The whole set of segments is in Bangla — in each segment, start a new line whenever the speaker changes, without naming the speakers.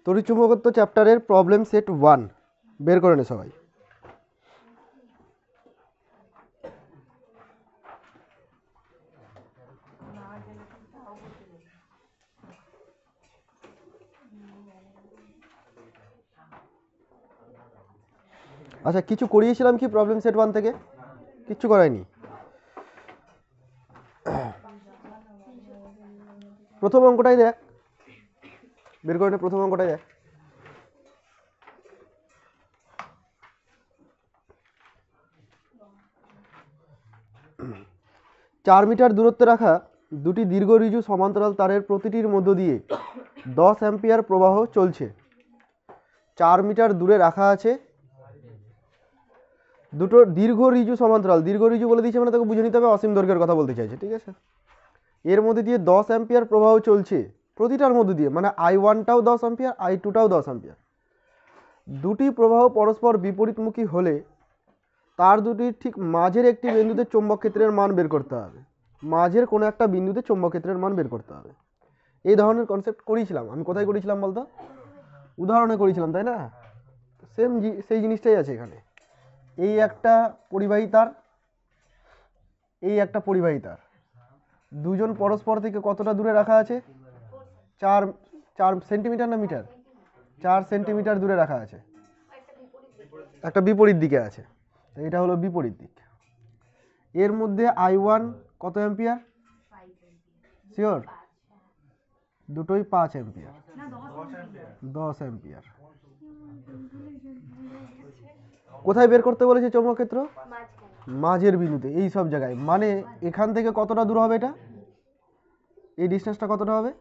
তড়িৎচুম্বকত্ব চ্যাপ্টারের প্রবলেম সেট 1 বের করে নে সবাই। আচ্ছা, কিছু করিয়েছিলাম কি প্রবলেম সেট 1 থেকে? কিচ্ছু করাইনি। প্রথম অঙ্কটাই দেখ, বের করে নে প্রথম অঙ্কটাই দেখ। চার মিটার দূরত্বে রাখা দুটি দীর্ঘ ঋজু সমান্তরাল তারের প্রতিটির মধ্য দিয়ে 10 অ্যাম্পিয়ার প্রবাহ চলছে। 4 মিটার দূরে রাখা আছে দুটো দীর্ঘ ঋজু সমান্তরাল। দীর্ঘ ঋজু বলে দিয়েছে মানে তাকে বুঝে নিতে হবে অসীম দৈর্ঘ্যের কথা বলতে চাইছে, ঠিক আছে। এর মধ্যে দিয়ে 10 অ্যাম্পিয়ার প্রবাহ চলছে প্রতিটার মধ্যে দিয়ে, মানে I1টাও 10 অ্যাম্পিয়ার, I2টাও 10 অ্যাম্পিয়ার। দুটি প্রবাহ পরস্পর বিপরীতমুখী হলে তার দুটির ঠিক মাঝের একটি বিন্দুতে চৌম্বক ক্ষেত্রের মান বের করতে হবে। মাঝের কোনো একটা বিন্দুতে চৌম্বক ক্ষেত্রের মান বের করতে হবে। এই ধরনের কনসেপ্ট করেছিলাম আমি। কোথায় করেছিলাম বলতো? উদাহরণে করেছিলাম, তাই না? সেম সেই জিনিসটাই আছে এখানে। এই একটা পরিবাহী তার, এই একটা পরিবাহী তার, দুজন পরস্পর থেকে কতটা দূরে রাখা আছে? 4 সেন্টিমিটার না মিটার? 4 সেন্টিমিটার দূরে রাখা আছে। একটা বিপরীত দিকে আছে, এটা হলো বিপরীত দিক। এর মধ্যে I1 কত অ্যাম্পিয়ার? শিওর? দুটোই 5 অ্যাম্পিয়ার, 10 অ্যাম্পিয়ার। কোথায় বের করতে বলেছে চৌম্বক ক্ষেত্র? মাঝের বিন্দুতে, এই সব জায়গায়। মানে এখান থেকে কতটা দূর হবে এটা? এই ডিস্টেন্সটা কতটা হবে?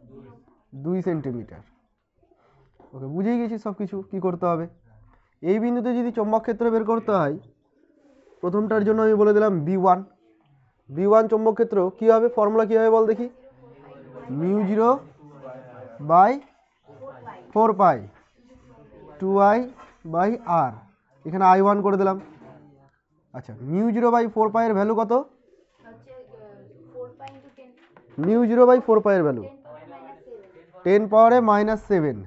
2 সেন্টিমিটার। ওকে, বুঝেই গেছি সব কিছু কি করতে হবে। এই বিন্দুতে যদি চৌম্বক ক্ষেত্র বের করতে হয়, প্রথমটার জন্য আমি বলে দিলাম V1। V1 চৌম্বক ক্ষেত্র কী হবে? ফর্মুলা কী হবে বল দেখি? μ0/4π 2I/r। এখানে I1 করে দিলাম। আচ্ছা, μ0/4π এর ভ্যালু কত? μ0/4π এর ভ্যালু 10 পাওয়ারে -7।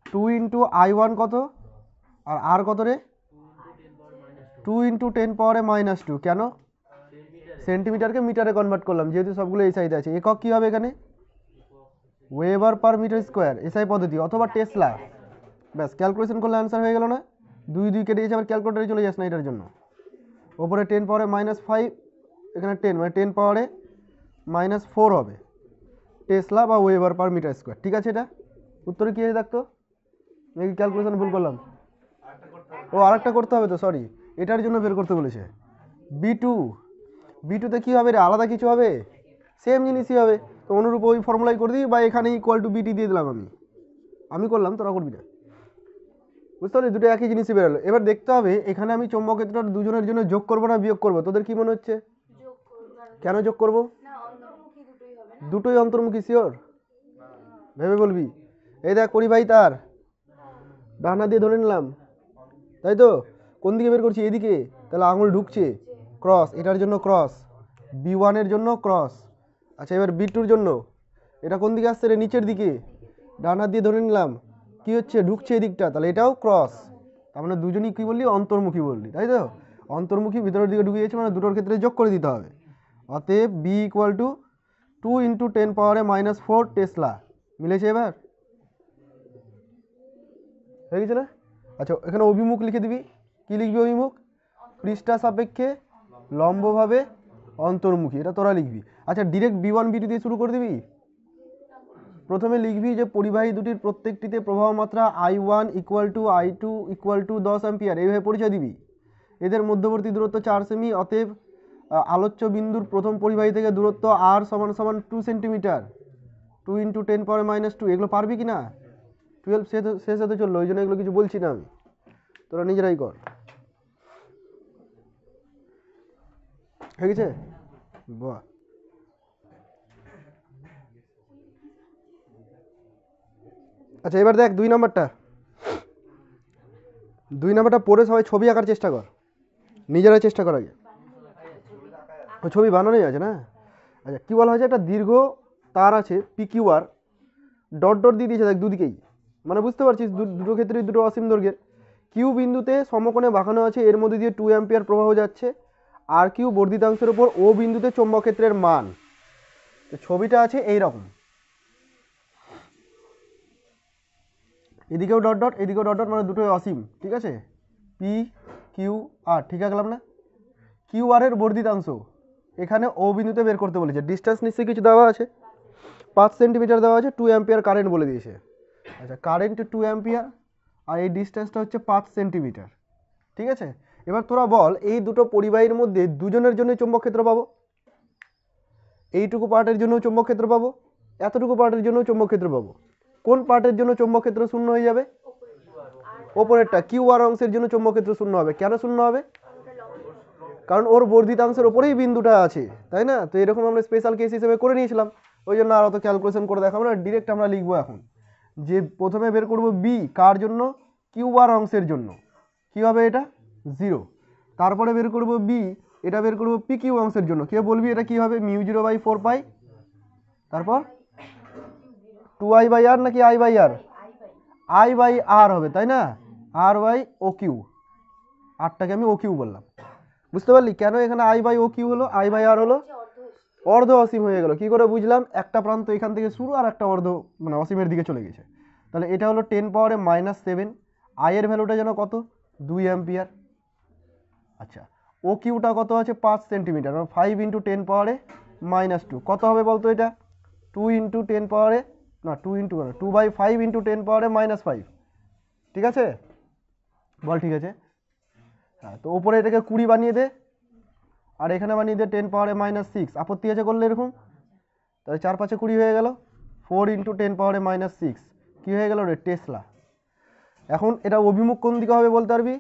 2 ইন্টু I1 কত আর আর কত রে? 2 ইন্টু 10 পাওয়ারে -2। কেন? সেন্টিমিটারকে মিটারে কনভার্ট করলাম, যেহেতু সবগুলো এই সাইডে আছে। একক কী হবে এখানে? Weber per metre square, SI পদ্ধতি অথবা টেসলা। ব্যাস, ক্যালকুলেশন করলে অ্যান্সার হয়ে গেল না? 2 2 কেটে গেছে, আবার ক্যালকুলেটারে চলে যাস না এটার জন্য। ওপরে 10 পাওয়ারে -5, এখানে 10, মানে 10 পাওয়ারে -4 হবে টেসলা বা ওয়েবার পার মিটার স্কোয়ার। ঠিক আছে, এটা উত্তরে কী হয়ে থাকতো? নাকি ক্যালকুলেশন ভুল করলাম? ও আরেকটা করতে হবে তো, সরি, এটার জন্য বের করতে বলেছে B2তে কী হবে রে? আলাদা কিছু হবে? সেম জিনিসই হবে। তো অনুরূপ ওই ফর্মুলাই করে দিই, বা এখানে ইকুয়াল টু BT দিয়ে দিলাম। আমি করলাম, তোরা করবি না। বুঝতে পারলি? দুটো একই জিনিসই বেরোলো। এবার দেখতে হবে এখানে আমি চৌম্বক ক্ষেত্রটা দুজনের জন্য যোগ করবো না বিয়োগ করবো? তোদের কি মনে হচ্ছে? কেন যোগ করবো? দুটোই অন্তর্মুখী। শিওর? ভেবে বলবি। এই দেখ পরিবাহী তার, ডানা দিয়ে ধরে নিলাম, তাই তো? কোন দিকে বের করছি? এদিকে। তাহলে আঙুল ঢুকছে, ক্রস। এটার জন্য ক্রস, B1 এর জন্য ক্রস। আচ্ছা, এবার B2 জন্য এটা কোন দিকে আসছে রে? নিচের দিকে। ডানা দিয়ে ধরে নিলাম, কি হচ্ছে? ঢুকছে এদিকটা, তাহলে এটাও ক্রস। তার মানে দুজনই কি বললি? অন্তর্মুখী বললি, তাই তো? অন্তর্মুখী ভিতরের দিকে ঢুকে গেছে, মানে দুটোর ক্ষেত্রে যোগ করে দিতে হবে। অতএব B = 2 ইন্টু 10 পাওয়ারে -4 টেসলা। মিলেছে? এবার হয়ে গেছে না? আচ্ছা, এখানে অভিমুখ লিখে দিবি। কি লিখবি অভিমুখ? পৃষ্ঠা সাপেক্ষে লম্বভাবে অন্তর্মুখী, এটা তোরা লিখবি। আচ্ছা, ডিরেক্ট B1 B2 দিয়ে শুরু করে দিবি। প্রথমে লিখবি যে পরিবাহী দুটির প্রত্যেকটিতে প্রবাহ মাত্রা I1 = I2 = 10 অ্যাম্পিয়ার। এইভাবে পরিচয় দিবি। এদের মধ্যবর্তী দূরত্ব 4 সেমি। অতএব আলোচ্য বিন্দুর প্রথম পরিবাহী থেকে দূরত্ব R = 2 সেন্টিমিটার। 2 ইন্টু 10 পাওয়ার -2। এগুলো পারবি কি না? 12 শেষ হতে চললো, ওই জন্য এগুলো কিছু বলছি না আমি, তোরা নিজেরাই কর। হয়ে গেছে? বাহ। আচ্ছা, এবার দেখ 2 নম্বরটা। 2 নম্বরটা পড়ে সবাই ছবি আঁকার চেষ্টা কর, নিজেরাই চেষ্টা কর আগে। ওই ছবি বানানোই আছে না? আচ্ছা, কী বলা হয়েছে? একটা দীর্ঘ তার আছে PQR, ডট ডট দিয়ে দিয়েছে দেখ দুদিকেই। মানে বুঝতে পারছিস দুটো ক্ষেত্রেই দুটো অসীম দৈর্ঘ্যের। কিউ বিন্দুতে সমকোণে বাঁকানো আছে, এর মধ্যে দিয়ে 2 অ্যাম্পিয়ার প্রবাহ যাচ্ছে। আর কিউ বর্ধিতাংশের উপর ও বিন্দুতে চৌম্বক ক্ষেত্রের মান। তো ছবিটা আছে এইরকম, এদিকেও ডট ডট এদিকেও ডট ডট, মানে দুটোই অসীম, ঠিক আছে। পি কিউ আর, ঠিক আছে না। কিউ আর এর বর্ধিতাংশ এখানে ও বিন্দুতে বের করতে বলেছে। ডিস্টেন্স নিশ্চয়ই কিছু দেওয়া আছে, 5 সেন্টিমিটার দেওয়া আছে, 2 অ্যাম্পিয়ার কারেন্ট বলে দিয়েছে। আচ্ছা, কারেন্ট 2 অ্যাম্পিয়ার আর এই ডিস্টেন্সটা হচ্ছে 5 সেন্টিমিটার, ঠিক আছে। এবার তোরা বল, এই দুটো পরিবাহীর মধ্যে দুজনের জন্য চৌম্বক ক্ষেত্র পাবো। এইটুকু পার্টের জন্য চৌম্বক ক্ষেত্র পাবো, এতটুকু পার্টের জন্য চৌম্বক ক্ষেত্র পাবো। কোন পার্টের জন্য চৌম্বক ক্ষেত্র শূন্য হয়ে যাবে? ওপরেরটা কিউ আর অংশের জন্য চৌম্বক ক্ষেত্র শূন্য হবে। কেন শূন্য হবে? কারণ ওর বর্ধিতাংশের ওপরেই বিন্দুটা আছে, তাই না। তো এরকম আমরা স্পেশাল কেস হিসেবে করে নিয়েছিলাম, ওই জন্য আর অত ক্যালকুলেশন করে দেখাবো না, ডিরেক্ট আমরা লিখবো এখন যে প্রথমে বের করব বি কার জন্য? কিউ আর অংশের জন্য। কি হবে এটা? 0। তারপরে বের করব বি, এটা বের করব পি কিউ অংশের জন্য। কে বলবি এটা কি হবে? μ0/4 পাই, তারপর 2i/r নাকি i/r? i/r হবে, তাই না। r/OQ, আরটাকে আমি OQ বললাম। বুঝতে পারলি কেন এখানে i/OQ হলো, i/r হলো? অর্ধ অসীম হয়ে গেল। কি করে বুঝলাম? একটা প্রান্ত এখান থেকে শুরু আর একটা অর্ধ মানে অসীমের দিকে চলে গেছে। তাহলে এটা হলো 10 পাওয়ারে -7। আই এর ভ্যালুটা যেন কত? 2 অ্যাম্পিয়ার। আচ্ছা, ও কিউটা কত আছে? 5 সেন্টিমিটার, 5 × 10 পাওয়ারে -2। কত হবে বলতো এটা? 2 × 10 পাওয়ারে, না 2 × 2/5 × 10 পাওয়ারে -5, ঠিক আছে? বল ঠিক আছে। হ্যাঁ, তো ওপরে এটাকে 20 বানিয়ে দে, আর এখানে বানিয়ে দে 10 পাওয়ারে -6। আপত্তি আছে করলে এরকম? তাহলে 4 5 20 হয়ে গেল। 4 × 10 পাওয়ারে -6 কি হয়ে গেল রে? টেসলা। এখন এটা অভিমুখ কোন দিকে হবে বলতে পারবি?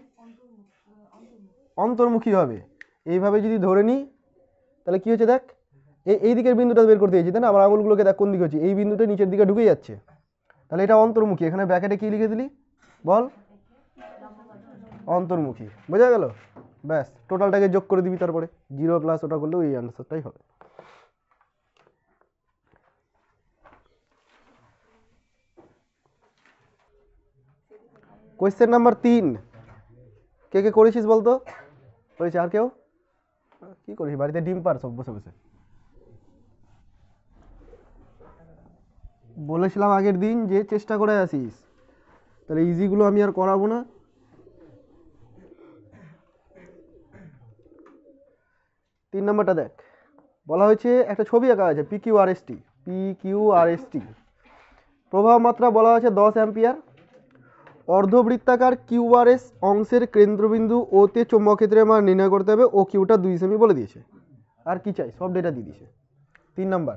অন্তর্মুখী হবে। এইভাবে যদি ধরে নিই তাহলে কি হচ্ছে দেখ, এই দিকের বিন্দুটা বের করতে গেছি, তাই না। আবার আঙুলগুলোকে দেখ কোন দিকে হচ্ছে, এই বিন্দুটা নিচের দিকে ঢুকে যাচ্ছে, তাহলে এটা অন্তর্মুখী। এখানে ব্র্যাকেটে কি লিখে দিলি বল? অন্তর্মুখী। বোঝা গেল? ব্যাস, টোটালটাকে যোগ করে দিবি, তারপরে 0 প্লাস ওটা করলেও এই আনসারটাই হবে। কোয়েশ্চেন নাম্বার 3 কে কে করেছিস বলতো? করেছি? আর কেউ? কি করিস বাড়িতে? ডিম পার সব বসে বসে। বলেছিলাম আগের দিন যে চেষ্টা করে আসিস, তাহলে ইজিগুলো আমি আর করাবো না। 3 নম্বরটা দেখ, বলা হয়েছে একটা ছবি আঁকা আছে PQRST। প্রবাহ মাত্রা বলা আছে 10 অ্যাম্পিয়ার। অর্ধবৃত্তাকার কিউআরএস অংশের কেন্দ্রবিন্দু ও তে চৌম্বক ক্ষেত্রের মান নির্ণয় করতে হবে। ও কিউটা 2 সেমি বলে দিয়েছে। আর কি চাই? সব ডেটা দিয়ে দিয়েছে। 3 নাম্বার,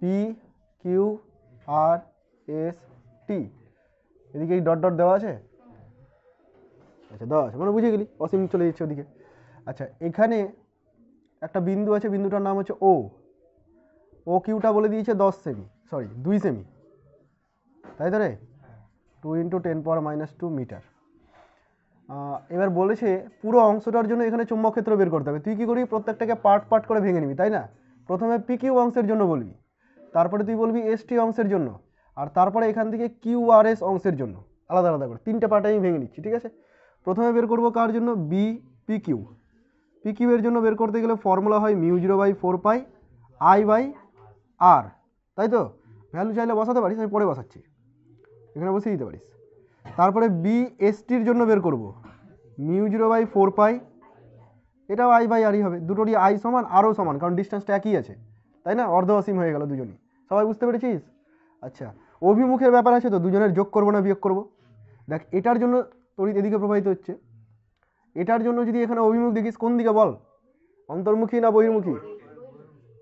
PQRST, এদিকে এই ডট ডট দেওয়া আছে। আচ্ছা, দেওয়া আছে মানে বুঝে গেলি, অসীম চলে যাচ্ছে ওদিকে। আচ্ছা, এখানে একটা বিন্দু আছে, বিন্দুটার নাম হচ্ছে ও কিউটা বলে দিয়েছে 10 সেমি, সরি 2 সেমি, তাই তো রে? 2 × 10⁻² মিটার। এবার বলেছে পুরো অংশটার জন্য এখানে চৌম্বক ক্ষেত্র বের করতে হবে। তুই কি করবি? প্রত্যেকটাকে পার্ট পার্ট করে ভেঙে নিবি, তাই না। প্রথমে PQ অংশের জন্য বলবি, তারপরে তুই বলবি ST অংশের জন্য, আর তারপরে এখান থেকে QRS অংশের জন্য, আলাদা আলাদা করে 3টে পার্টে আমি ভেঙে নিচ্ছি, ঠিক আছে। প্রথমে বের করব কার জন্য? PQ এর জন্য বের করতে গেলে ফর্মুলা হয় μ0/4 পাই I/r, তাই তো। ভ্যালু চাইলে বসাতে পারিস, আমি পরে বসাচ্ছি, এখানে বসিয়ে দিতে পারিস। তারপরে BSTর জন্য বের করব μ0/4 পাই, এটাও I/rই হবে। দুটোরই I সমান, আরও সমান, কারণ ডিস্টেন্সটা একই আছে, তাই না। অর্ধ অসীম হয়ে গেল দুজনই। সবাই বুঝতে পেরেছিস? আচ্ছা, অভিমুখের ব্যাপার আছে তো, দুজনের যোগ করবো না বিয়োগ করব? দেখ, এটার জন্য তড়িৎ এদিকে প্রবাহিত হচ্ছে, এটার জন্য যদি এখানে অভিমুখ দেখিস কোন দিকে বল? অন্তর্মুখী না বহির্মুখী?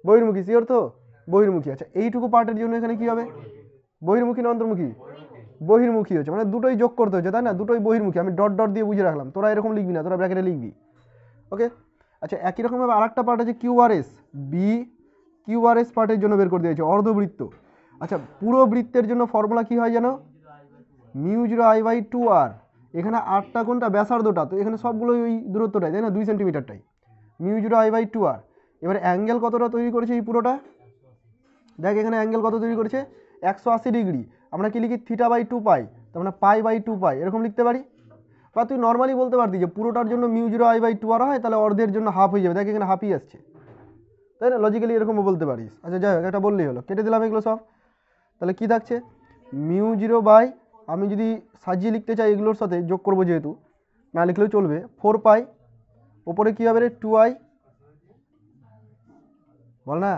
বহির্মুখী, শিওর তো? বহির্মুখী। আচ্ছা, এইটুকু পার্টের জন্য এখানে কি হবে? বহির্মুখী না অন্তর্মুখী? বহির্মুখী হচ্ছে, মানে দুটোই যোগ করতে হচ্ছে, তাই না। দুটোই বহির্মুখী। আমি ডট ডট দিয়ে বুঝে রাখলাম, তোরা এরকম লিখবি না, তোরা ব্র্যাকেটে লিখবি, ওকে। আচ্ছা, একই রকমভাবে আরেকটা পার্ট আছে QRS, QRS পার্টের জন্য বের করে দিয়েছে অর্ধবৃত্ত। আচ্ছা, পুরো বৃত্তের জন্য ফর্মুলা কি হয় জানো? μ0I/2r। এখানে আরটা কোনটা? ব্যাসার্ধটা, তো এখানে সবগুলোই ওই দূরত্বটাই, তাই না, 2 সেন্টিমিটারটাই। μ0I/2r। এবার অ্যাঙ্গেল কতটা তৈরি করেছে এই পুরোটা, দেখ এখানে অ্যাঙ্গেল কত তৈরি করেছে 180 ডিগ্রি। আমরা কি লিখি θ/2 পাই, তার মানে π/2 পাই, এরকম লিখতে পারি। বা তুই নর্মালি বলতে পারতি যে পুরোটার জন্য μ0I/2r হয়, তাহলে অর্ধের জন্য হাফ হয়ে যাবে, দেখ এখানে হাফই আসছে, তাই না? লজিক্যালি এরকমও বলতে পারিস। আচ্ছা যাই হোক, এটা বললেই হলো, কেটে দিলাম এগুলো সব। তাহলে কি থাকছে μ0 আমি যদি সাজিয়ে লিখতে চাই এগুলোর সাথে যোগ করবো, যেহেতু না লিখলেও চলবে, 4π ওপরে কী হবে রে 2i, বল না,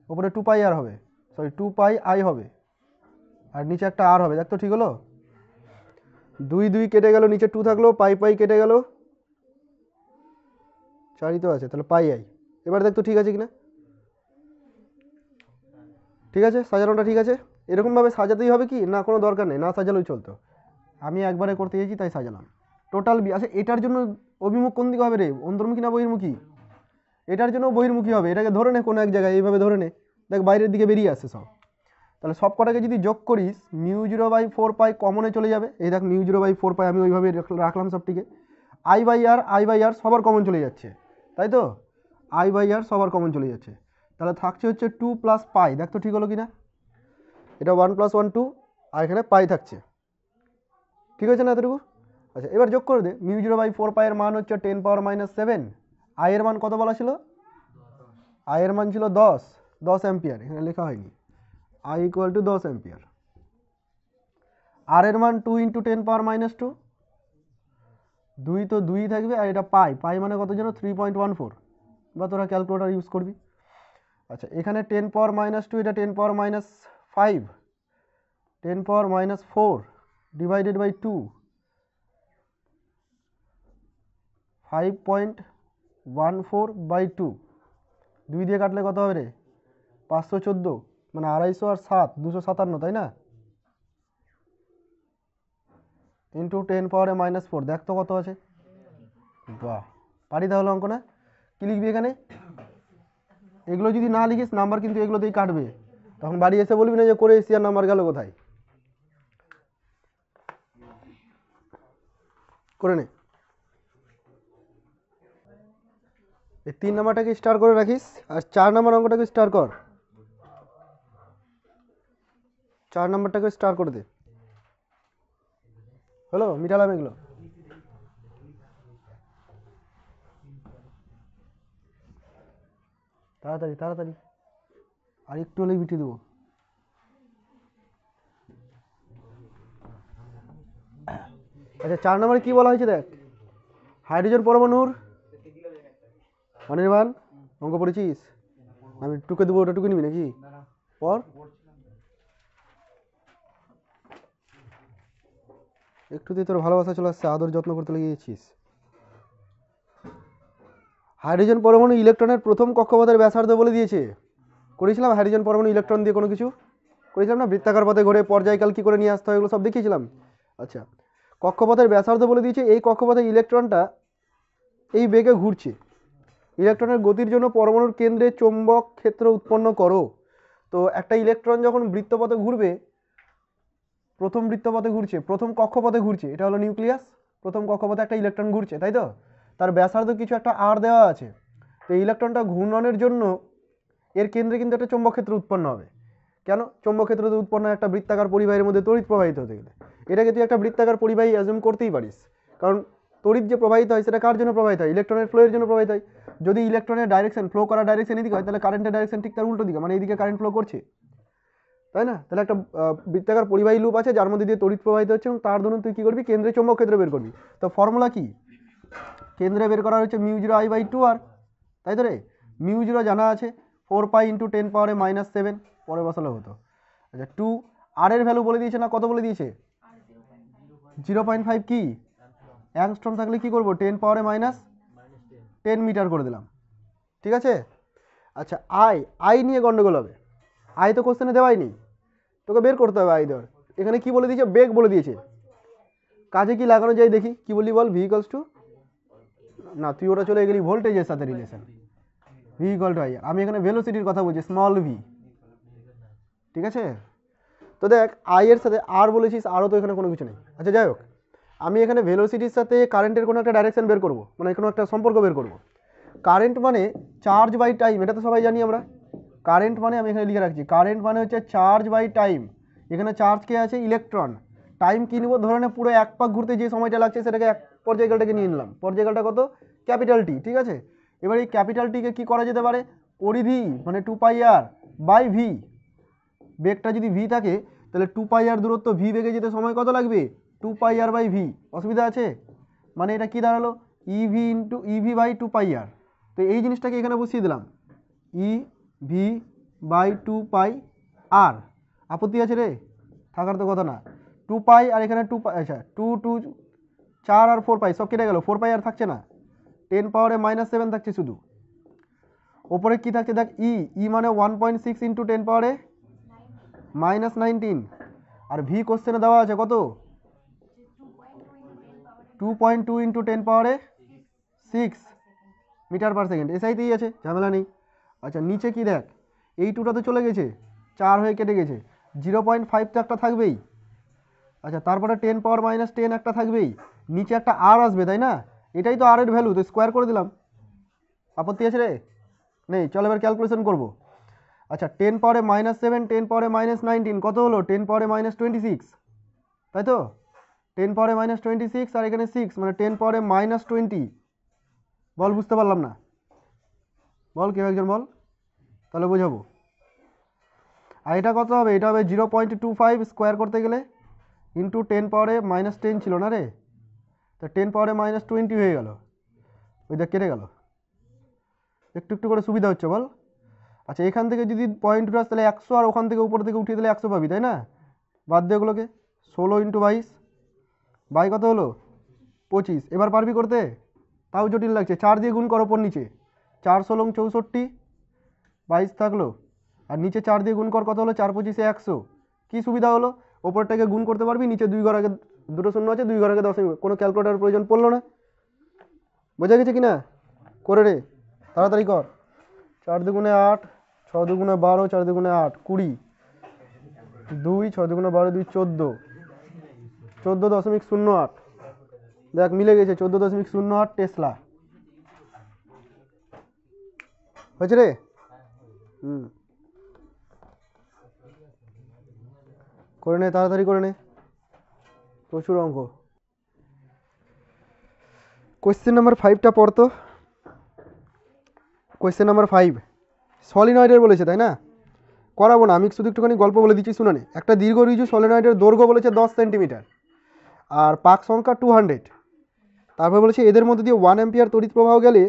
ওপরে 2πr হবে, সরি 2πi হবে, আর নিচে একটা আর হবে, দেখ তো ঠিক হলো। 2 কেটে গেল, নিচে 2 থাকলো, পাই কেটে গেল, 4ই তো আছে, তাহলে πi। এবার দেখ তো ঠিক আছে কিনা, ঠিক আছে, সাজানোটা ঠিক আছে। এরকমভাবে সাজাতেই হবে কি না, কোনো দরকার নেই, না সাজালেই চলতো, আমি একবারে করতে গেছি তাই সাজালাম। টোটাল আচ্ছা এটার জন্য অভিমুখ কোন দিকে হবে রে, অন্তর্মুখী না বহির্মুখী? এটার জন্য বহির্মুখী হবে, এটাকে ধরে নে কোনো এক জায়গায়, এইভাবে ধরে নে, দেখ বাইরের দিকে বেরিয়ে আসছে সব। তাহলে সব কটাকে যদি যোগ করিস μ0/4π কমনে চলে যাবে, এই দেখ μ0/4π আমি ওইভাবে রাখলাম সবটিকে, i/r সবার কমন চলে যাচ্ছে, তাই তো, i/r সবার কমন চলে যাচ্ছে, তাহলে থাকছে হচ্ছে 2 + π, দেখ তো ঠিক হলো কিনা, এটা 1 + 1 2, আর এখানে পাই থাকছে, ঠিক আছে না এতটুকু? আচ্ছা এবার যোগ করে দে, μ0/4π এর মান হচ্ছে 10⁻⁷, আই এর মান কত বলা ছিল, আই এর মান ছিল 10 অ্যাম্পিয়ার, এখানে লেখা হয়নি, I = 10 অ্যাম্পিয়ার। আর এর মান 2 × 10⁻², 2 তো 2 থাকবে, আর এটা পাই মানে কত যেন 3.14, বা তোরা ক্যালকুলেটর ইউজ করবি। আচ্ছা এখানে 10⁻², এটা 10⁻5, 10⁻4 / 2, 5.14/2, 2 দিয়ে কাটলে কত হবে রে 514, মানে 250 আর 7 257, তাই না, ইন্টু 10⁻⁻4, দেখ তো কত আছে, বাহ পারি তাহলে অঙ্ক না। কি লিখবি এখানে, এগুলো যদি না লিখিস নাম্বার কিন্তু এগুলোতেই কাটবে, তখন বাড়ি এসে বলবি না যে করে এসছি আর নাম্বার গেল কোথায়, করে নে। এই 3 নাম্বারটাকে স্টার করে রাখিস, আর 4 নাম্বার অঙ্কটাকে স্টার কর, 4 নাম্বারটাকে স্টার করে দে, হলো, মিটালাম এগুলো। তাড়াতাড়ি তাড়াতাড়ি, আর একটু হলেই মিটিয়ে দেবো। আচ্ছা 4 নম্বরে কি বলা হয়েছে দেখ, হাইড্রোজেন পরমাণুর অনির্বাণ অঙ্ক পড়েছিস, আমি টুকে দেবো, ওটা টুকে নিবি নাকি পর, একটুতেই তোর ভালোবাসা চলে আসছে, আদর যত্ন করতে লেগেছিস। হাইড্রোজেন পরমাণু ইলেকট্রনের প্রথম কক্ষপথের ব্যাসার্ধ বলে দিয়েছে, করেছিলাম হাইড্রোজেন পরমাণু ইলেকট্রন দিয়ে কোনো কিছু করেছিলাম না, বৃত্তাকার পথে ঘুরে পর্যায়কাল কী করে নিয়ে আসতে হয়, এগুলো সব দেখিয়েছিলাম। আচ্ছা কক্ষপথের ব্যাসার্ধ বলে দিয়েছে, এই কক্ষপথে ইলেকট্রনটা এই বেগে ঘুরছে, ইলেকট্রনের গতির জন্য পরমাণুর কেন্দ্রে চৌম্বক ক্ষেত্র উৎপন্ন করো। তো একটা ইলেকট্রন যখন বৃত্তপথে ঘুরবে, প্রথম বৃত্তপথে ঘুরছে, প্রথম কক্ষপথে ঘুরছে, এটা হলো নিউক্লিয়াস, প্রথম কক্ষপথে একটা ইলেকট্রন ঘুরছে, তাই তো, তার ব্যাসার্ধ কিছু একটা আর দেওয়া আছে, তো ইলেকট্রনটা ঘূর্ণনের জন্য এর কেন্দ্রে কিন্তু একটা চৌম্বক ক্ষেত্র উৎপন্ন হবে। কেন চৌম্বক ক্ষেত্র উৎপন্ন একটা বৃত্তাকার পরিবাহীর মধ্যে তড়িৎ প্রবাহিত হতে গেলে, এটাকে তুই একটা বৃত্তাকার পরিবাহী অ্যাজুম করতেই পারিস, কারণ তড়িৎ যে প্রবাহিত হয় সেটা কার জন্য প্রবাহিত হয়, ইলেকট্রনের ফ্লো এর জন্য প্রবাহিত হয়। যদি ইলেকট্রনের ডাইরেকশন ফ্লো করার ডাইরেকশন এদিকে হয়, তাহলে কারেন্টের ডাইরেকশন ঠিক তার উল্টো দিকে, মানে এইদিকে কারেন্ট ফ্লো করছে, তাই না? তাহলে একটা বৃত্তাকার পরিবাহী লুপ আছে যার মধ্যে দিয়ে তড়িৎ প্রবাহিত হচ্ছে, এবং তার ধরুন তুই কি করবি, কেন্দ্রে চৌম্বক ক্ষেত্র বের করবি। তো ফর্মুলা কি, কেন্দ্রে বের করা হচ্ছে μ0I/2r, তাই তো রে, μ0 জানা আছে 4π × 10⁻⁷, পরে বসালে হতো। আচ্ছা 2 আর এর ভ্যালু বলে দিয়েছে না, কত বলে দিয়েছে 0.5, কি অ্যাংস্ট্রম থাকলে কি করব 10⁻⁻10 মিটার করে দিলাম, ঠিক আছে। আচ্ছা আই নিয়ে গন্ডগোল হবে, আই তো কোশ্চেনে দেওয়াই নেই, তোকে বের করতে হবে আই দেওয়ার, এখানে কি বলে দিয়েছে বেগ বলে দিয়েছে, কাজে কি লাগানো যায় দেখি, কি বললি বল, ভি ইকুয়ালস টু, না তুই ওটা চলে গেলি ভোল্টেজের সাথে relation, V equal two I, আমি এখানে ভেলোসিটির কথা বলছি, স্মল ভি, ঠিক আছে। তো দেখ আই এর সাথে আর বলেছিস, আরও তো এখানে কোনো কিছু নেই। আচ্ছা যাই হোক, আমি এখানে ভেলোসিটির সাথে কারেন্টের কোনো একটা ডাইরেকশন বের করব, মানে কোনো একটা সম্পর্ক বের করব। কারেন্ট মানে চার্জ বাই টাইম, এটা তো সবাই জানি আমরা। কারেন্ট মানে আমি এখানে লিখে রাখছি, কারেন্ট মানে হচ্ছে চার্জ বাই টাইম। এখানে চার্জ কে আছে? ইলেকট্রন। টাইম কি নিব? ধরে নে পুরো এক পাক ঘুরতে যে সময়টা লাগছে সেটাকে এক পর্যায়কালটাকে নিয়ে নিলাম। পর্যায়কালটা কত? ক্যাপিটাল টি, ঠিক আছে। এবার এই ক্যাপিটাল টিকে কি করা যেতে পারে? পরিধি মানে 2πr বাই ভি। বেগটা যদি ভি থাকে তাহলে 2πr দূরত্ব ভি বেগে যেতে সময় কত লাগবে? 2πr by V. অসুবিধা আছে? মানে এটা কি দাঁড়ালো? E V into E V by 2πr। তো এই জিনিসটাকে এখানে বসিয়ে দিলাম, ই ভি বাই 2πr। আপত্তি আছে রে? থাকার তো কথা না। 2π আর এখানে 2π, আচ্ছা 2 2 4 আর 4π সব কেটে গেল, 4π আর থাকছে না, 10 পাওয়ারে -7 থাকছে শুধু। ওপরে কি থাকছে দেখ, ই মানে 1.6 ইন্টু 10 পাওয়ারে -19। আর ভি কোশ্চেনে দেওয়া আছে কত? 2.2 ইন্টু 10 পাওয়ারে 6 মিটার পার সেকেন্ড। এসআইতেই আছে, ঝামেলা নেই। আচ্ছা নিচে কি দেখ, এই টুটা তো চলে গেছে, 4 হয়ে কেটে গেছে, 0.5 তো একটা থাকবেই। আচ্ছা তারপরে 10 পাওয়ার -10 একটা থাকবেই, নিচে একটা আর আসবে তাই না? এটাই তো আর এর ভ্যালু, তো স্কোয়ার করে দিলাম। আপত্তি আছে রে? নেই। চল এবার ক্যালকুলেশন করব। আচ্ছা 10 পাওয়ারে -7, 10 পাওয়ারে -19 কত হলো? 10 পাওয়ারে -26, তাই তো? 10 পাওয়ারে -26 আর এখানে 6 মানে 10 পাওয়ারে -20। বল, বুঝতে পারলাম না, বল কেউ একজন বল, তাহলে বোঝাবো। আর এটা কত হবে? এটা হবে 0.25 স্কোয়ার করতে গেলে ইন্টু 10 পাওয়ারে -10 ছিল না রে, তা 10 পাওয়ারে -20 হয়ে গেল। ওই দেখ কেটে গেল, একটু একটু করে সুবিধা হচ্ছে বল। আচ্ছা এখান থেকে যদি পয়েন্ট উঠে আসে তাহলে 100, আর ওখান থেকে উপর থেকে উঠিয়ে দিলে 100 পাবি তাই না? বাদ দিয়ে ওগুলোকে, 16 ইন্টু 22 বাই কত হলো? 25। এবার পারবি করতে? তাও জটিল লাগছে, 4 দিয়ে গুণ করো ওপর নিচে, 4 16 64, 22 থাকলো। আর নিচে 4 দিয়ে গুণ কর, কত হলো? 4 25 100। কি সুবিধা হলো? ওপরটাকে গুণ করতে পারবি, নিচে 2 ঘর আগে দুটো শূন্য আছে, 2 ঘর আগে 10, কোনো ক্যালকুলেটারের প্রয়োজন পড়লো না। বোঝা গেছে কিনা? করে রে, তাড়াতাড়ি কর। 4 দুগুণে 8, 6 দুগুণে 12, 4 দুগুণে 8 20, 2 6 দুগুণে 12 2 14, 14.08। দেখ মিলে গেছে, 14.08 টেসলা হয়েছে রে। করে নে, তাড়াতাড়ি করে নে, প্রচুর অঙ্ক। কোয়েশ্চেন নাম্বার 5টা পড়তো। কোয়েশ্চেন নাম্বার 5 সলিনয়েডের বলেছে তাই না? করাবো না, আমি শুধু একটুখানি গল্প বলে দিচ্ছি শুনে নে। একটা দীর্ঘ রিজু সলিনয়েডের দৈর্ঘ্য বলেছে 10 সেন্টিমিটার আর পাক সংখ্যা 200। তারপর বলেছে এদের মধ্যে দিয়ে 1 অ্যাম্পিয়ার তড়িৎ প্রবাহ গেলে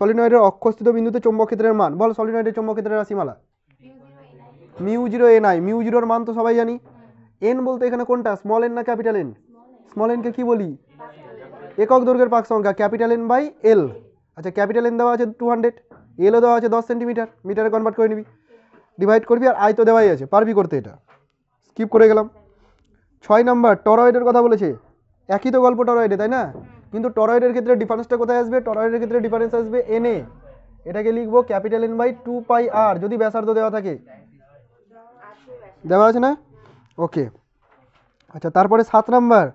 সলিনয়েডের অক্ষস্থিত বিন্দুতে চৌম্বক ক্ষেত্রের মান। বল সলিনয়েডের চৌম্বক ক্ষেত্রের রাশিমালা। μ0 ni। μ0 এর মান তো সবাই জানি। এন বলতে এখানে কোনটা, স্মল এন না ক্যাপিটাল এন? স্মল এনকে কি বলি? একক দৈর্ঘ্যের পাক সংখ্যা, ক্যাপিটাল এন বাই এল। আচ্ছা ক্যাপিটাল এন দেওয়া আছে 200, এলও দেওয়া আছে 10 সেন্টিমিটার, মিটারে কনভার্ট করে নিবি, ডিভাইড করবি, আর আই তো দেওয়াই আছে, পারবি করতে। এটা স্কিপ করে গেলাম। 6 নাম্বার টরয়েডের কথা বলেছে। একই তো গল্প টরয়েডে তাই না? কিন্তু টরয়েডের ক্ষেত্রে ডিফারেন্সটা কোথায় আসবে? টরয়েডের ক্ষেত্রে ডিফারেন্স আসবে এনএ। এটাকে লিখবো ক্যাপিটাল এন বাই 2πr যদি ব্যাসার্ধ দেওয়া থাকে। দেওয়া আছে না? ওকে। আচ্ছা তারপরে 7 নাম্বার।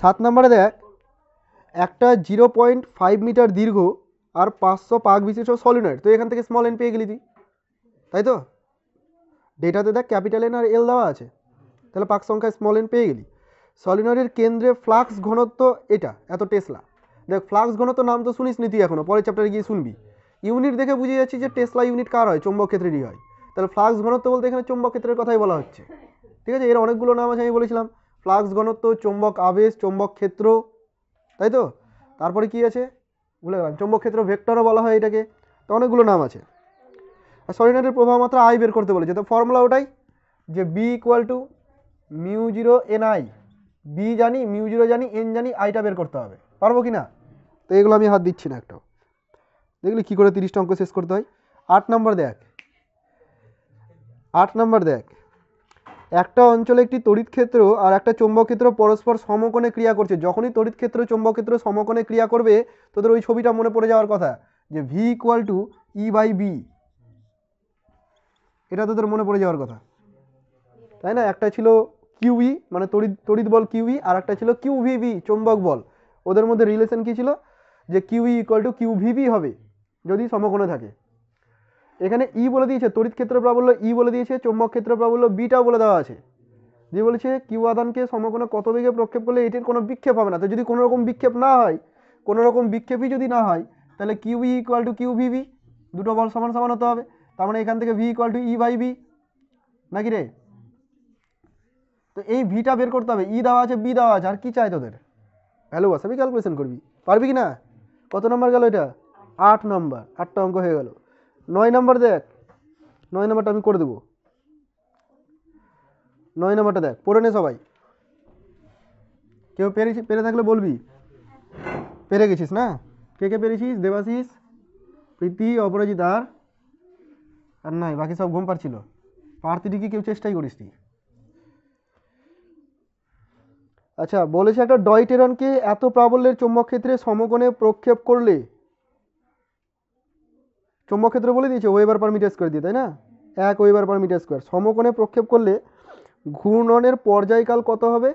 7 নাম্বারে দেখ, একটা 0.5 মিটার দীর্ঘ আর 500 পাক বিশিষ্ট সলিনয়েড। তো এখান থেকে স্মল এন পেয়ে গেলি তুই, তাই তো? ডেটাতে দেখ ক্যাপিটাল এন আর এল দেওয়া আছে, তাহলে পাক সংখ্যায় স্মল এন পেয়ে গেলি। সলিনয়েডের কেন্দ্রে ফ্লাক্স ঘনত্ব এটা এত টেসলা। দেখ ফ্লাক্স ঘনত্ব নাম তো শুনিস নি তুই এখনো, পরের চ্যাপ্টারে গিয়ে শুনবি। ইউনিট দেখে বুঝে যাচ্ছি যে টেসলা ইউনিট কার হয়? চৌম্বক ক্ষেত্রেরই হয়। তাহলে ফ্লাক্স ঘনত্ব বলতে এখানে চৌম্বক ক্ষেত্রের কথাই বলা হচ্ছে, ঠিক আছে? এর অনেকগুলো নাম আছে, আমি বলেছিলাম ফ্লাক্স ঘনত্ব, চৌম্বক আবেশ, চৌম্বক ক্ষেত্র, তাই তো? তারপরে কি আছে ভুলে গেলাম, চৌম্বক ক্ষেত্র ভেক্টরও বলা হয় এটাকে। তো অনেকগুলো নাম আছে। আর সলিনয়েডের প্রবাহ মাত্রা আই বের করতে বলেছে, তো ফর্মুলা ওটাই যে B equal to μ0 ni। B জানি, μ0 জানি, এন জানি, আইটা বের করতে হবে। পারবো কি না? তো এগুলো আমি হাত দিচ্ছি না একটাও। দেখলি কি করে 30টা অঙ্ক শেষ করতে হয়। 8 নাম্বার দেখ, 8 নাম্বার দেখ, একটা অঞ্চলে একটি তড়িৎ ক্ষেত্র আর একটা চৌম্বক ক্ষেত্র পরস্পর সমকোণে ক্রিয়া করছে। যখনই তড়িৎ ক্ষেত্র চৌম্বক ক্ষেত্র সমকোণে ক্রিয়া করবে তোদের ওই ছবিটা মনে পড়ে যাওয়ার কথা, যে V equal to E by B. এটা তোদের মনে পড়ে যাওয়ার কথা তাই না? একটা ছিল কিউই মানে তড়িৎ বল কিউই, আর একটা ছিল কিউভিবি চৌম্বক বল। ওদের মধ্যে রিলেশন কি ছিল? যে Q E equal to Q V V হবে যদি সমকোণে থাকে। এখানে ই বলে দিয়েছে, তড়িৎ ক্ষেত্র প্রাবল্য ই বলে দিয়েছে, চৌম্বক ক্ষেত্র প্রাবল্য বিটাও বলে দেওয়া আছে। যে বলেছে কিউ আধানকে সমকোণে কত বেগে প্রক্ষেপ করলে এটির কোনো বিক্ষেপ হবে না। তো যদি কোনো রকম বিক্ষেপ না হয়, কোনো রকম বিক্ষেপই যদি না হয়, তাহলে Q E equal to Q V V, দুটো বল সমান সমান হতে হবে। তার মানে এখান থেকে V equal to E by B, নাকি রে? তো এই ভিটা বের করতে হবে, ই দেওয়া আছে বি দেওয়া আছে, আর কি চাই তোদের? ভ্যালু বসাবি, ক্যালকুলেশন করবি, পারবি কি না? কত নম্বর গেল এটা? 8 নম্বর, 8টা অঙ্ক হয়ে গেল। 9 নম্বর দেখ, 9 নম্বরটা আমি করে দেবো। 9 নম্বরটা দেখ, পড়ে নে সবাই। কেউ পেরে থাকলে বলবি। পেরে গেছিস না? কে কে পেরেছিস? দেবাশিস, প্রীতি, অপরাজিৎ, আর নাই, বাকি সব ঘুম পাচ্ছিল। পারতি কি কেউ চেষ্টাই করিস নি। আচ্ছা, বলেছে একটা ডয়টেরনকে এত প্রাবল্যের চৌম্বক ক্ষেত্রে সমকোণে প্রক্ষেপ করলে, চৌম্বক ক্ষেত্র বলে দিয়েছে ওয়েবার পার মিটার স্কোয়ার দিয়ে, তাই না? 1 ওয়েবার পার মিটার স্কোয়ার। সমকোণে প্রক্ষেপ করলে ঘূর্ণনের পর্যায়কাল কত হবে?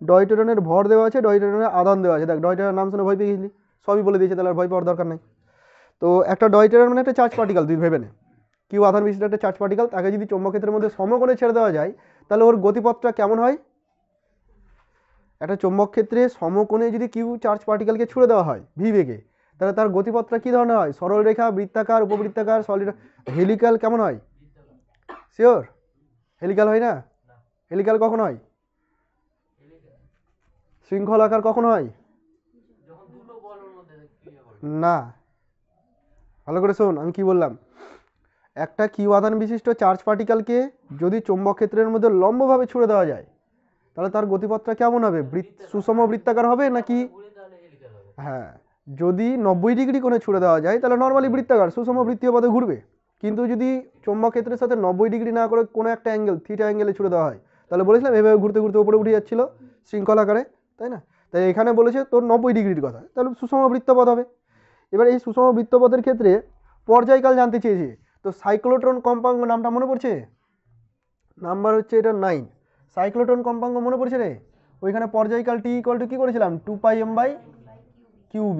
ডয়টেরনের ভর দেওয়া আছে, ডয়টেরনের আধান দেওয়া আছে। দেখ, ডয়টেরনের নাম শুনে ভয় পেয়ে গেছিলি, সবই বলে দিয়েছে, তাহলে আর ভয় পাওয়ার দরকার নেই। তো একটা ডয়টেরন মানে একটা চার্জ পার্টিকেল, তুই ভেবে নে। কিউ আধান বিশিষ্ট একটা চার্জ পার্টিকেল, তাকে যদি চৌম্বক ক্ষেত্রের মধ্যে সমকোণে ছেড়ে দেওয়া যায়, তাহলে ওর গতিপথটা কেমন হয়? একটা চৌম্বক ক্ষেত্রে সমকোণে যদি কিউ চার্জ পার্টিকেলকে ছুড়ে দেওয়া হয় ভি বেগে, তাহলে তার গতিপথটা কী ধরনের হয়? সরল রেখা, বৃত্তাকার, উপবৃত্তাকার, সলিড, হেলিক্যাল, কেমন হয়? শিওর? হেলিক্যাল হয় না? হেলিক্যাল কখন হয়? শৃঙ্খলাকার কখন হয়? না, ভালো করে শোন আমি কি বললাম। একটা কিউ আধান বিশিষ্ট চার্জ পার্টিকেলকে যদি চৌম্বক ক্ষেত্রের মধ্যে লম্বভাবে ছুড়ে দেওয়া যায়, তাহলে তার গতিপথটা কেমন হবে? সুষম বৃত্তাকার হবে নাকি? হ্যাঁ, যদি 90 ডিগ্রি কোণে ছুড়ে দেওয়া যায় তাহলে নর্মালি বৃত্তাকার সুষম বৃত্তীয় পথে ঘুরবে। কিন্তু যদি চৌম্বক ক্ষেত্রের সাথে 90 ডিগ্রি না করে কোনো একটা অ্যাঙ্গেল, থিটা অ্যাঙ্গেলে ছুড়ে দেওয়া হয়, তাহলে বলেছিলাম এভাবে ঘুরতে ঘুরতে উপরে উঠে যাচ্ছিল শৃঙ্খলাকারে, তাই না? তাই এখানে বলেছে তোর 90 ডিগ্রির কথা, তাহলে সুষম বৃত্তপথ হবে। এবার এই সুষম বৃত্তপথের ক্ষেত্রে পর্যায়কাল জানতে চেয়েছে। তো সাইক্লোট্রন কম্পাঙ্ক নামটা মনে পড়ছে? নাম্বার হচ্ছে এটা 9। সাইক্লোট্রন কম্পাঙ্ক মনে পড়ছে রে? ওইখানে পর্যায়কাল টি ইকুয়াল টু কী করেছিলাম? 2πm/QB।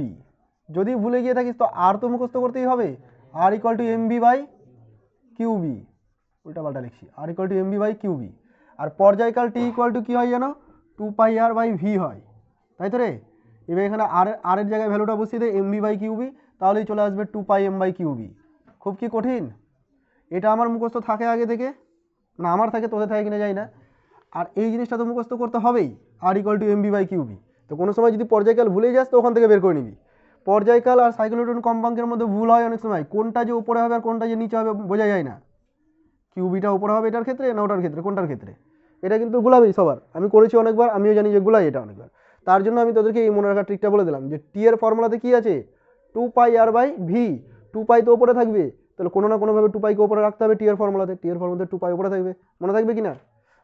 যদি ভুলে গিয়ে থাকিস তো আর তো মুখস্থ করতেই হবে, আর ইকুয়াল টু mb/QB। উল্টা পাল্টা লিখছি, আর ইকুয়াল টু mb/QB। আর পর্যায়কাল টি ইকুয়াল টু কী হয় জানো? 2πr/v হয়, তাই তো রে? এবার এখানে আর এর জায়গায় ভ্যালুটা বসিয়ে দেয় mb/QB, তাহলেই চলে আসবে 2πm/QB। খুব কি কঠিন? এটা আমার মুখস্থ থাকে আগে থেকে না, আমার থাকে, তোদের থাকে কিনা যাই না। আর এই জিনিসটা তো মুখস্থ করতে হবেই, আর ইকুয়াল টু mb/QB। তো কোনো সময় যদি পর্যায়কাল ভুলে যাস তো ওখান থেকে বের করে নিবি। পর্যায়কাল আর সাইক্লোট্রন কম্পাঙ্কের মধ্যে ভুল হয় অনেক সময়, কোনটা যে উপরে হবে আর কোনটা যে নিচে হবে বোঝা যায় না। কিউবিটা উপরে হবে এটার ক্ষেত্রে না ওটার ক্ষেত্রে, কোনটার ক্ষেত্রে? এটা কিন্তু গুলাবেই সবার, আমি করেছি অনেকবার, আমিও জানি যে গুলাই এটা অনেকবার। তার জন্য আমি তোদেরকে এই মনে রাখার ট্রিকটা বলে দিলাম যে টি এর ফর্মুলাতে কি আছে? 2πr/v। 2π তো উপরে থাকবে, তাহলে কোনো না কোনোভাবে 2πকে উপরে রাখতে হবে টি এর ফর্মুলাতে। টি এর ফর্মুলাতে 2π উপরে থাকবে, মনে থাকবে কি না?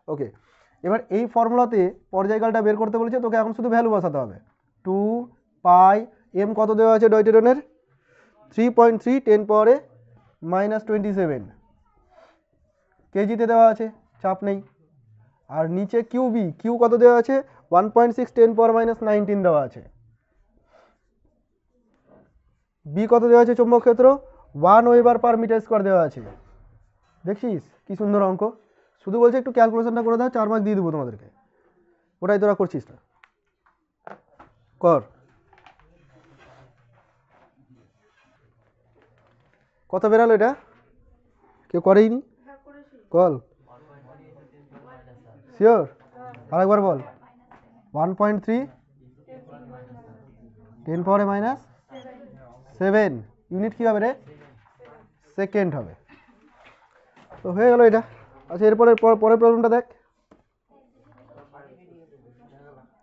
ওকে, এবার এই ফর্মুলাতে পর্যায়কালটা বের করতে বলেছে, তোকে এখন শুধু ভ্যালু বসাতে হবে। 2πm কত দেওয়া আছে ডয়টেরনের? 3.3 10⁻⁻27 কেজিতে দেওয়া আছে, চাপ নেই। আর নিচে কিউবি, কিউ কত দেওয়া আছে? 1.6 10⁻⁻19 দেওয়া আছে। বি কত দেওয়া আছে? চৌম্বক ক্ষেত্র 1 ওয়েবার পার মিটার স্কোয়ার দেওয়া আছে। দেখছিস কি সুন্দর অঙ্ক? শুধু বলছে একটু ক্যালকুলেশনটা করে দাও, 4 মার্ক দিয়ে দেবো তোমাদেরকে। ওটাই তোরা করছিস না, কর। কত বেরালো এটা? কেউ করেইনি? Call sure? আরেকবার বল। 1.3 10⁻⁻7 ইউনিট কী হবে রে? সেকেন্ড হবে। তো হয়ে গেল এটা। আচ্ছা, এরপরে পরের প্রবলেমটা দেখ।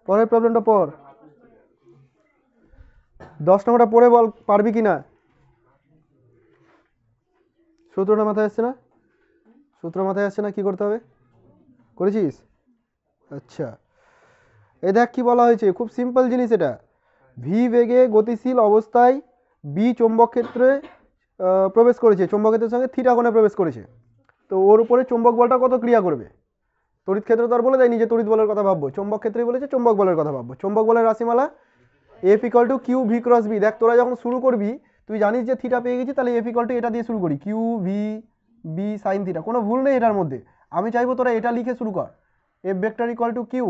পরের প্রবলেমটা পর, 10 নম্বরটা পরে বল পারবি কি না। সূত্রটা মাথায় আসছে না? সূত্র মাথায় আসছে না, কি করতে হবে? করেছিস? আচ্ছা, এ দেখ কি বলা হয়েছে, খুব সিম্পল জিনিস এটা। ভি বেগে গতিশীল অবস্থায় বি চৌম্বক ক্ষেত্রে প্রবেশ করেছে, চৌম্বক ক্ষেত্রের সঙ্গে থিটা কোণে প্রবেশ করেছে। তো ওর উপরে চৌম্বক বলটা কত ক্রিয়া করবে? তড়িৎ ক্ষেত্র তো আর বলে দেয়নি যে তড়িৎ বলের কথা ভাববো, চৌম্বক ক্ষেত্রেই বলেছে চৌম্বক বলের কথা ভাববো। চৌম্বক বলের রাশিমালা F equal to Q V cross B. দেখ তোরা যখন শুরু করবি তুই জানিস যে থিটা পেয়ে গেছি, তাহলে এফ ইকুয়াল টু এটা দিয়ে শুরু করি, Q V B sine theta, কোনো ভুল নেই এটার মধ্যে। আমি চাইবো তোরা এটা লিখে শুরু কর, F vector equal to Q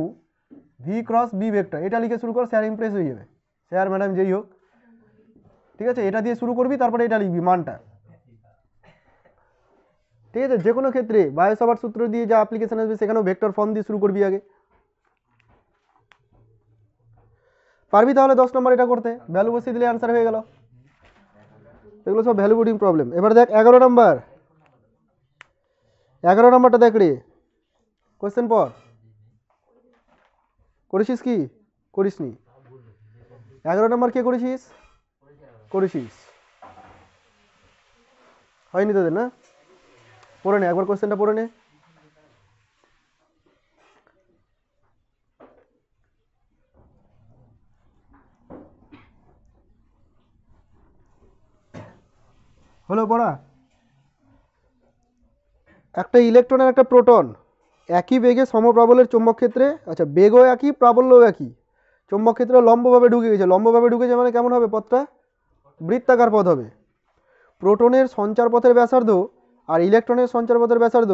V cross B vector, এটা লিখে শুরু কর, স্যার ইমপ্রেস হয়ে যাবে, স্যার ম্যাডাম যেই হোক, ঠিক আছে? এটা দিয়ে শুরু করবি, তারপরে এটা লিখবি মানটা, ঠিক আছে? যে কোনো ক্ষেত্রে বায়োসাভার্ট সূত্র দিয়ে যা অ্যাপ্লিকেশন আসবে সেখানেও ভেক্টর ফর্ম দিয়ে শুরু করবি আগে। পারবি তাহলে 10 নম্বর এটা করতে, ভ্যালু বসিয়ে দিলে অ্যান্সার হয়ে গেল। এগুলো সব ভ্যালু পুটিং প্রবলেম। এবার দেখ 11 নম্বর, 11 নম্বরটা দেখ রে, কোয়েশ্চেন পর করেছিস কি করিসনি? 11 নম্বর কে করেছিস? করেছিস, হয়নি তোদের না? পড়ে নে একবার কোয়েশ্চেনটা পড়ে নে। হলো পড়া? একটা ইলেকট্রন আর একটা প্রোটন একই বেগে সমপ্রাবল্যের চৌম্বক ক্ষেত্রে, আচ্ছা বেগও একই প্রাবল্যও একই, চৌম্বক ক্ষেত্রে লম্বভাবে ঢুকে গেছে, লম্বভাবে ঢুকেছে মানে কেমন হবে পথটা? বৃত্তাকার পথ হবে। প্রোটনের সঞ্চার পথের ব্যাসার্ধ আর ইলেকট্রনের সঞ্চার পথের ব্যাসার্ধ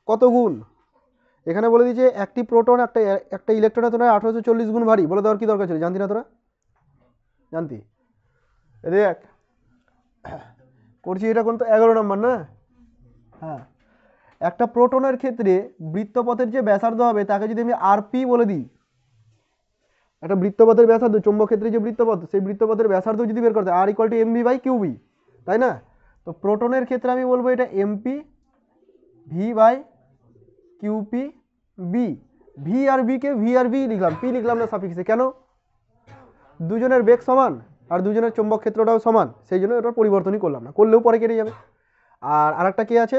কত গুণ? এখানে বলে দিয়েছে একটি প্রোটন একটা ইলেকট্রনের তুলনায় 1840 গুণ ভারী। বলে দেওয়ার কি দরকার ছিল? জানতি না তোরা? জানতি? দেখ করছি এটা, কোন তো 11 নম্বর না? হ্যাঁ, একটা প্রোটনের ক্ষেত্রে বৃত্তপথের যে ব্যাসার্ধ হবে তাকে যদি আমি আরপি বলে দিই, একটা বৃত্তপথের ব্যাসার্ধ চৌম্বক ক্ষেত্রে যে বৃত্তপথ, সেই বৃত্তপথের ব্যাসার্ধ যদি বের করতে, R equal to MV by QB, তাই না? তো প্রোটনের ক্ষেত্রে আমি বলবো এটা MP V by QP B. V আর বি কে ভি আর বি লিখলাম, পি লিখলাম না সাফিক্সে, কেন? দুজনের বেগ সমান আর দুজনের চৌম্বক ক্ষেত্রটাও সমান, সেই জন্য এটা পরিবর্তনই করলাম না, করলেও পরে কেটে যাবে। আর আরেকটা কি আছে?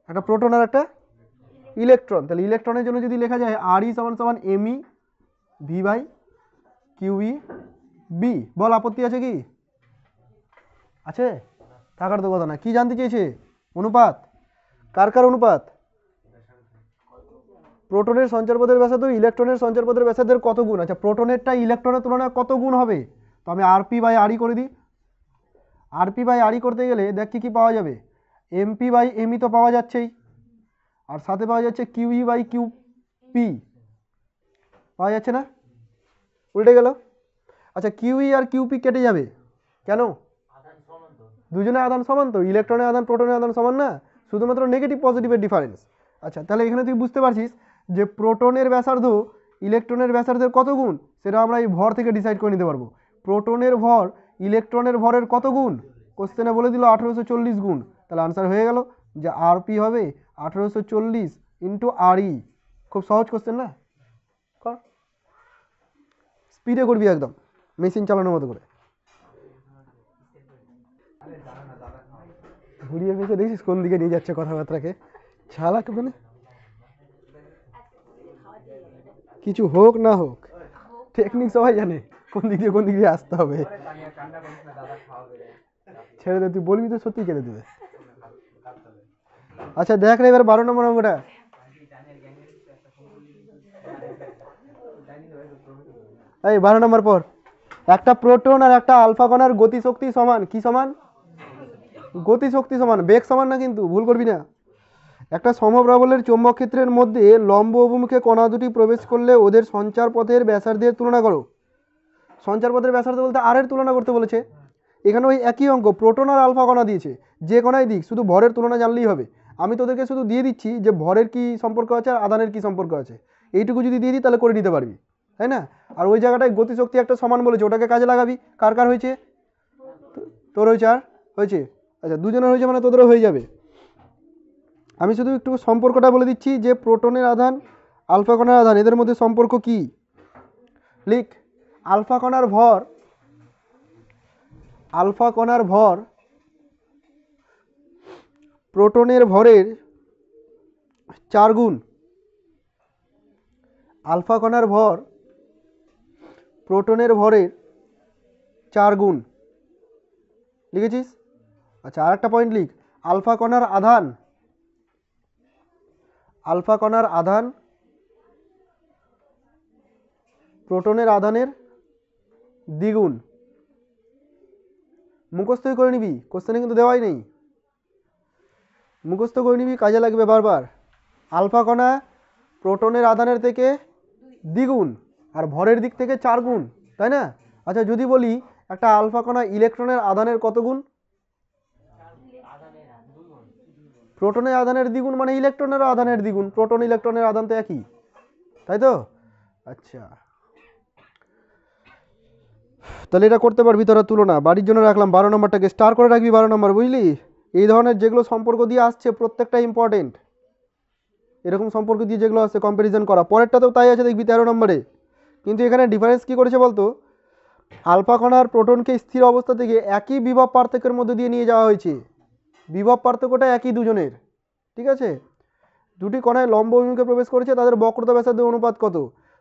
একটা প্রোটন আর একটা ইলেকট্রন, তাহলে ইলেকট্রনের জন্য যদি লেখা যায় আর ই সমান সমান ME V by QE B. বল আপত্তি আছে কি? আছে? থাকার তো কথা না। কি জানতে চেয়েছে? অনুপাত। কার কার অনুপাত? প্রোটনের সঞ্চারপথের ব্যাসার্ধ ইলেকট্রনের সঞ্চারপথের ব্যাসার্ধের কত গুণ? আচ্ছা প্রোটনেরটা ইলেকট্রনের তুলনায় কত গুণ হবে? তো আমি আরপি বাই আরই করে দিই। আরপি বাই আরই করতে গেলে দেখ কি পাওয়া যাবে? এমপি বাই এমই তো পাওয়া যাচ্ছেই, আর সাথে পাওয়া যাচ্ছে কিউই বাই কিউপি, পাওয়া যাচ্ছে না? উল্টে গেল। আচ্ছা কিউই আর কিউপি কেটে যাবে কেন? দুজনের আধান সমান তো, ইলেকট্রনের আধান প্রোটনের আধান সমান না, শুধুমাত্র নেগেটিভ পজিটিভের ডিফারেন্স। আচ্ছা তাহলে এখানে তুই বুঝতে পারছিস যে প্রোটনের ব্যাসার্ধ ইলেকট্রনের ব্যাসার্ধের কত গুণ, সেটা আমরা এই ভর থেকে ডিসাইড করে নিতে পারবো। প্রোটনের ভর ইলেকট্রনের ভরের কত গুণ? কোশ্চেনে বলে দিল 1840 গুণ, তাহলে আনসার হয়ে গেল যে আরপি হবে 1840 ইন্টু আরই। খুব সহজ কোশ্চেন না? কর, স্পিডে করবি একদম, মেশিন চালানোর মতো করে। ঘুরিয়ে ফেসে দেখিস কোন দিকে নিয়ে যাচ্ছে কথাবার্তাকে, চালাক মানে কিছু হোক না হোক টেকনিক সবাই জানে কোন দিক দিয়ে আসতে হবে। ছেড়ে দে, তুই বলবি তো সত্যি কেটে দেবে। আচ্ছা দেখ রে এবার 12 নম্বর অঙ্কটা। এই 12 নম্বর পর, একটা প্রোটন আর একটা আলফা কণার গতিশক্তি সমান, কি সমান? গতিশক্তি সমান, বেগ সমান না কিন্তু, ভুল করবি না। একটা সমপ্রাবল্যের চৌম্বক ক্ষেত্রের মধ্যে লম্ব অভিমুখে কণা দুটি প্রবেশ করলে ওদের সঞ্চার পথের ব্যাসার্ধের তুলনা করো। সঞ্চার পথের ব্যাসার্ধ বলতে আর এর তুলনা করতে বলেছে। এখানে ওই একই অঙ্ক, প্রোটন আর আলফা কণা দিয়েছে, যে কণাই দিক শুধু ভরের তুলনা জানলেই হবে। আমি তোদেরকে শুধু দিয়ে দিচ্ছি যে ভরের কি সম্পর্ক আছে আর আধানের কি সম্পর্ক আছে, এইটুকু যদি দিয়ে দিই তাহলে করে নিতে পারবি, তাই না? আর ওই জায়গাটায় গতিশক্তি একটা সমান বলেছে, ওটাকে কাজে লাগাবি। কার কার হয়েছে? তোর হয়েছে আর হয়েছে, আচ্ছা দুজনের হয়েছে মানে তোদেরও হয়ে যাবে। আমি শুধু একটু সম্পর্কটা বলে দিচ্ছি যে প্রোটনের আধান আলফা কণার আধান এদের মধ্যে সম্পর্ক কি। লিখ, আলফা কণার ভর, আলফা কণার ভর প্রোটনের ভরের 4 গুণ। আলফা কণার ভর প্রোটনের ভরের 4 গুণ, লিখেছিস? আচ্ছা আর একটা পয়েন্ট লিখ, আলফা কণার আধান, আলফা কণার আধান প্রোটনের আধানের দ্বিগুণ। মুখস্থই করে নিবি, কোশ্চেনে কিন্তু দেওয়াই নেই, মুখস্থ করে নিবি, কাজে লাগবে বারবার। আলফা কণা প্রোটনের আধানের থেকে দ্বিগুণ আর ভরের দিক থেকে 4 গুণ, তাই না? আচ্ছা যদি বলি একটা আলফা কণা ইলেকট্রনের আধানের কত গুণ? প্রোটনের আধানের দ্বিগুণ মানে ইলেকট্রনের আধানের দ্বিগুণ, প্রোটন ইলেকট্রনের আধান তো একই, তাই তো? আচ্ছা তাহলে এটা করতে পারবি তোরা তুলনা। বাড়ির জন্য রাখলাম 12 নম্বরটাকে স্টার করে রাখবি, 12 নম্বর, বুঝলি? এই ধরনের যেগুলো সম্পর্ক দিয়ে আসছে প্রত্যেকটা ইম্পর্টেন্ট, এরকম সম্পর্ক দিয়ে যেগুলো আসছে কম্প্যারিজন করা। পরেরটাতেও তাই আছে দেখবি 13 নম্বরে, কিন্তু এখানে ডিফারেন্স কি করেছে বলতো? আলফা কণার প্রোটনকে স্থির অবস্থা থেকে একই বিভব পার্থক্যের মধ্যে দিয়ে নিয়ে যাওয়া হয়েছে, বিভব পার্থক্যটা একই দুজনের, ঠিক আছে? দুটি কণায় লম্ব অভিমুখে প্রবেশ করেছে, তাদের বক্রতা ব্যাসার্ধের অনুপাত কত?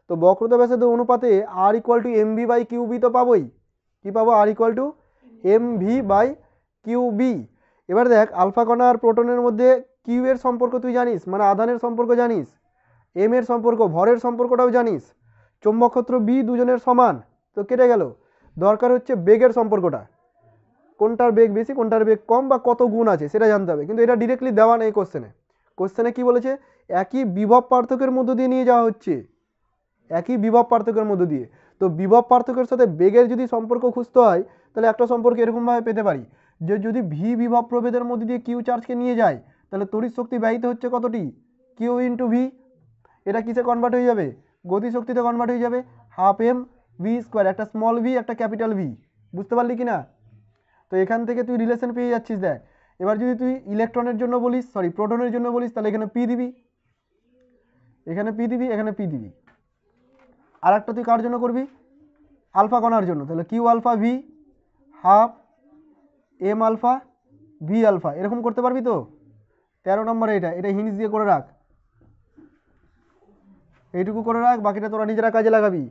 তো বক্রতা ব্যাসার্ধের অনুপাতে R equal to M V by Q B তো পাবোই। কি পাবো? R equal to M V by Q B. এবার দেখ আলফা কণা আর প্রোটনের মধ্যে কিউ এর সম্পর্ক তুই জানিস, মানে আধানের সম্পর্ক জানিস, এম এর সম্পর্ক, ভরের সম্পর্কটাও জানিস, চৌম্বক ক্ষেত্র বি দুজনের সমান, তো কেটে গেল। দরকার হচ্ছে বেগের সম্পর্কটা, কোনটার বেগ বেশি কোনটার বেগ কম বা কত গুণ আছে সেটা জানতে হবে, কিন্তু এটা ডিরেক্টলি দেওয়া নেই কোশ্চেনে। কোশ্চেনে কি বলেছে? একই বিভব পার্থক্যের মধ্য দিয়ে নিয়ে যাওয়া হচ্ছে, একই বিভব পার্থক্যের মধ্য দিয়ে। তো বিভব পার্থক্যের সাথে বেগের যদি সম্পর্ক খুঁজতে হয় তাহলে একটা সম্পর্ক এরকমভাবে পেতে পারি যে যদি ভি বিভব প্রভেদের মধ্যে দিয়ে কিউ চার্জকে নিয়ে যায় তাহলে তড়িৎ শক্তি ব্যয়িত হচ্ছে কতটি? Q into V. এটা কিসে কনভার্ট হয়ে যাবে? গতি শক্তিতে কনভার্ট হয়ে যাবে, হাফ এম ভি স্কোয়ার, একটা স্মল ভি একটা ক্যাপিটাল ভি। বুঝতে পারলি কি না? তো এখান থেকে তুই রিলেশন পেয়ে যাচ্ছিস। দেখ এবার যদি তুই ইলেকট্রনের জন্য বলিস, সরি প্রোটনের জন্য বলিস, তাহলে এখানে পি দিবি, এখানে পি দিবি, এখানে পি দিবি। আর একটা তুই কার জন্য করবি? আলফা কণার জন্য, তাহলে Q alpha V half M alpha V alpha, এরকম করতে পারবি তো? 13 নম্বরে এটা এটা হিন্স দিয়ে করে রাখ, এইটুকু করে রাখ, বাকিটা তোরা নিজেরা কাজে লাগাবি।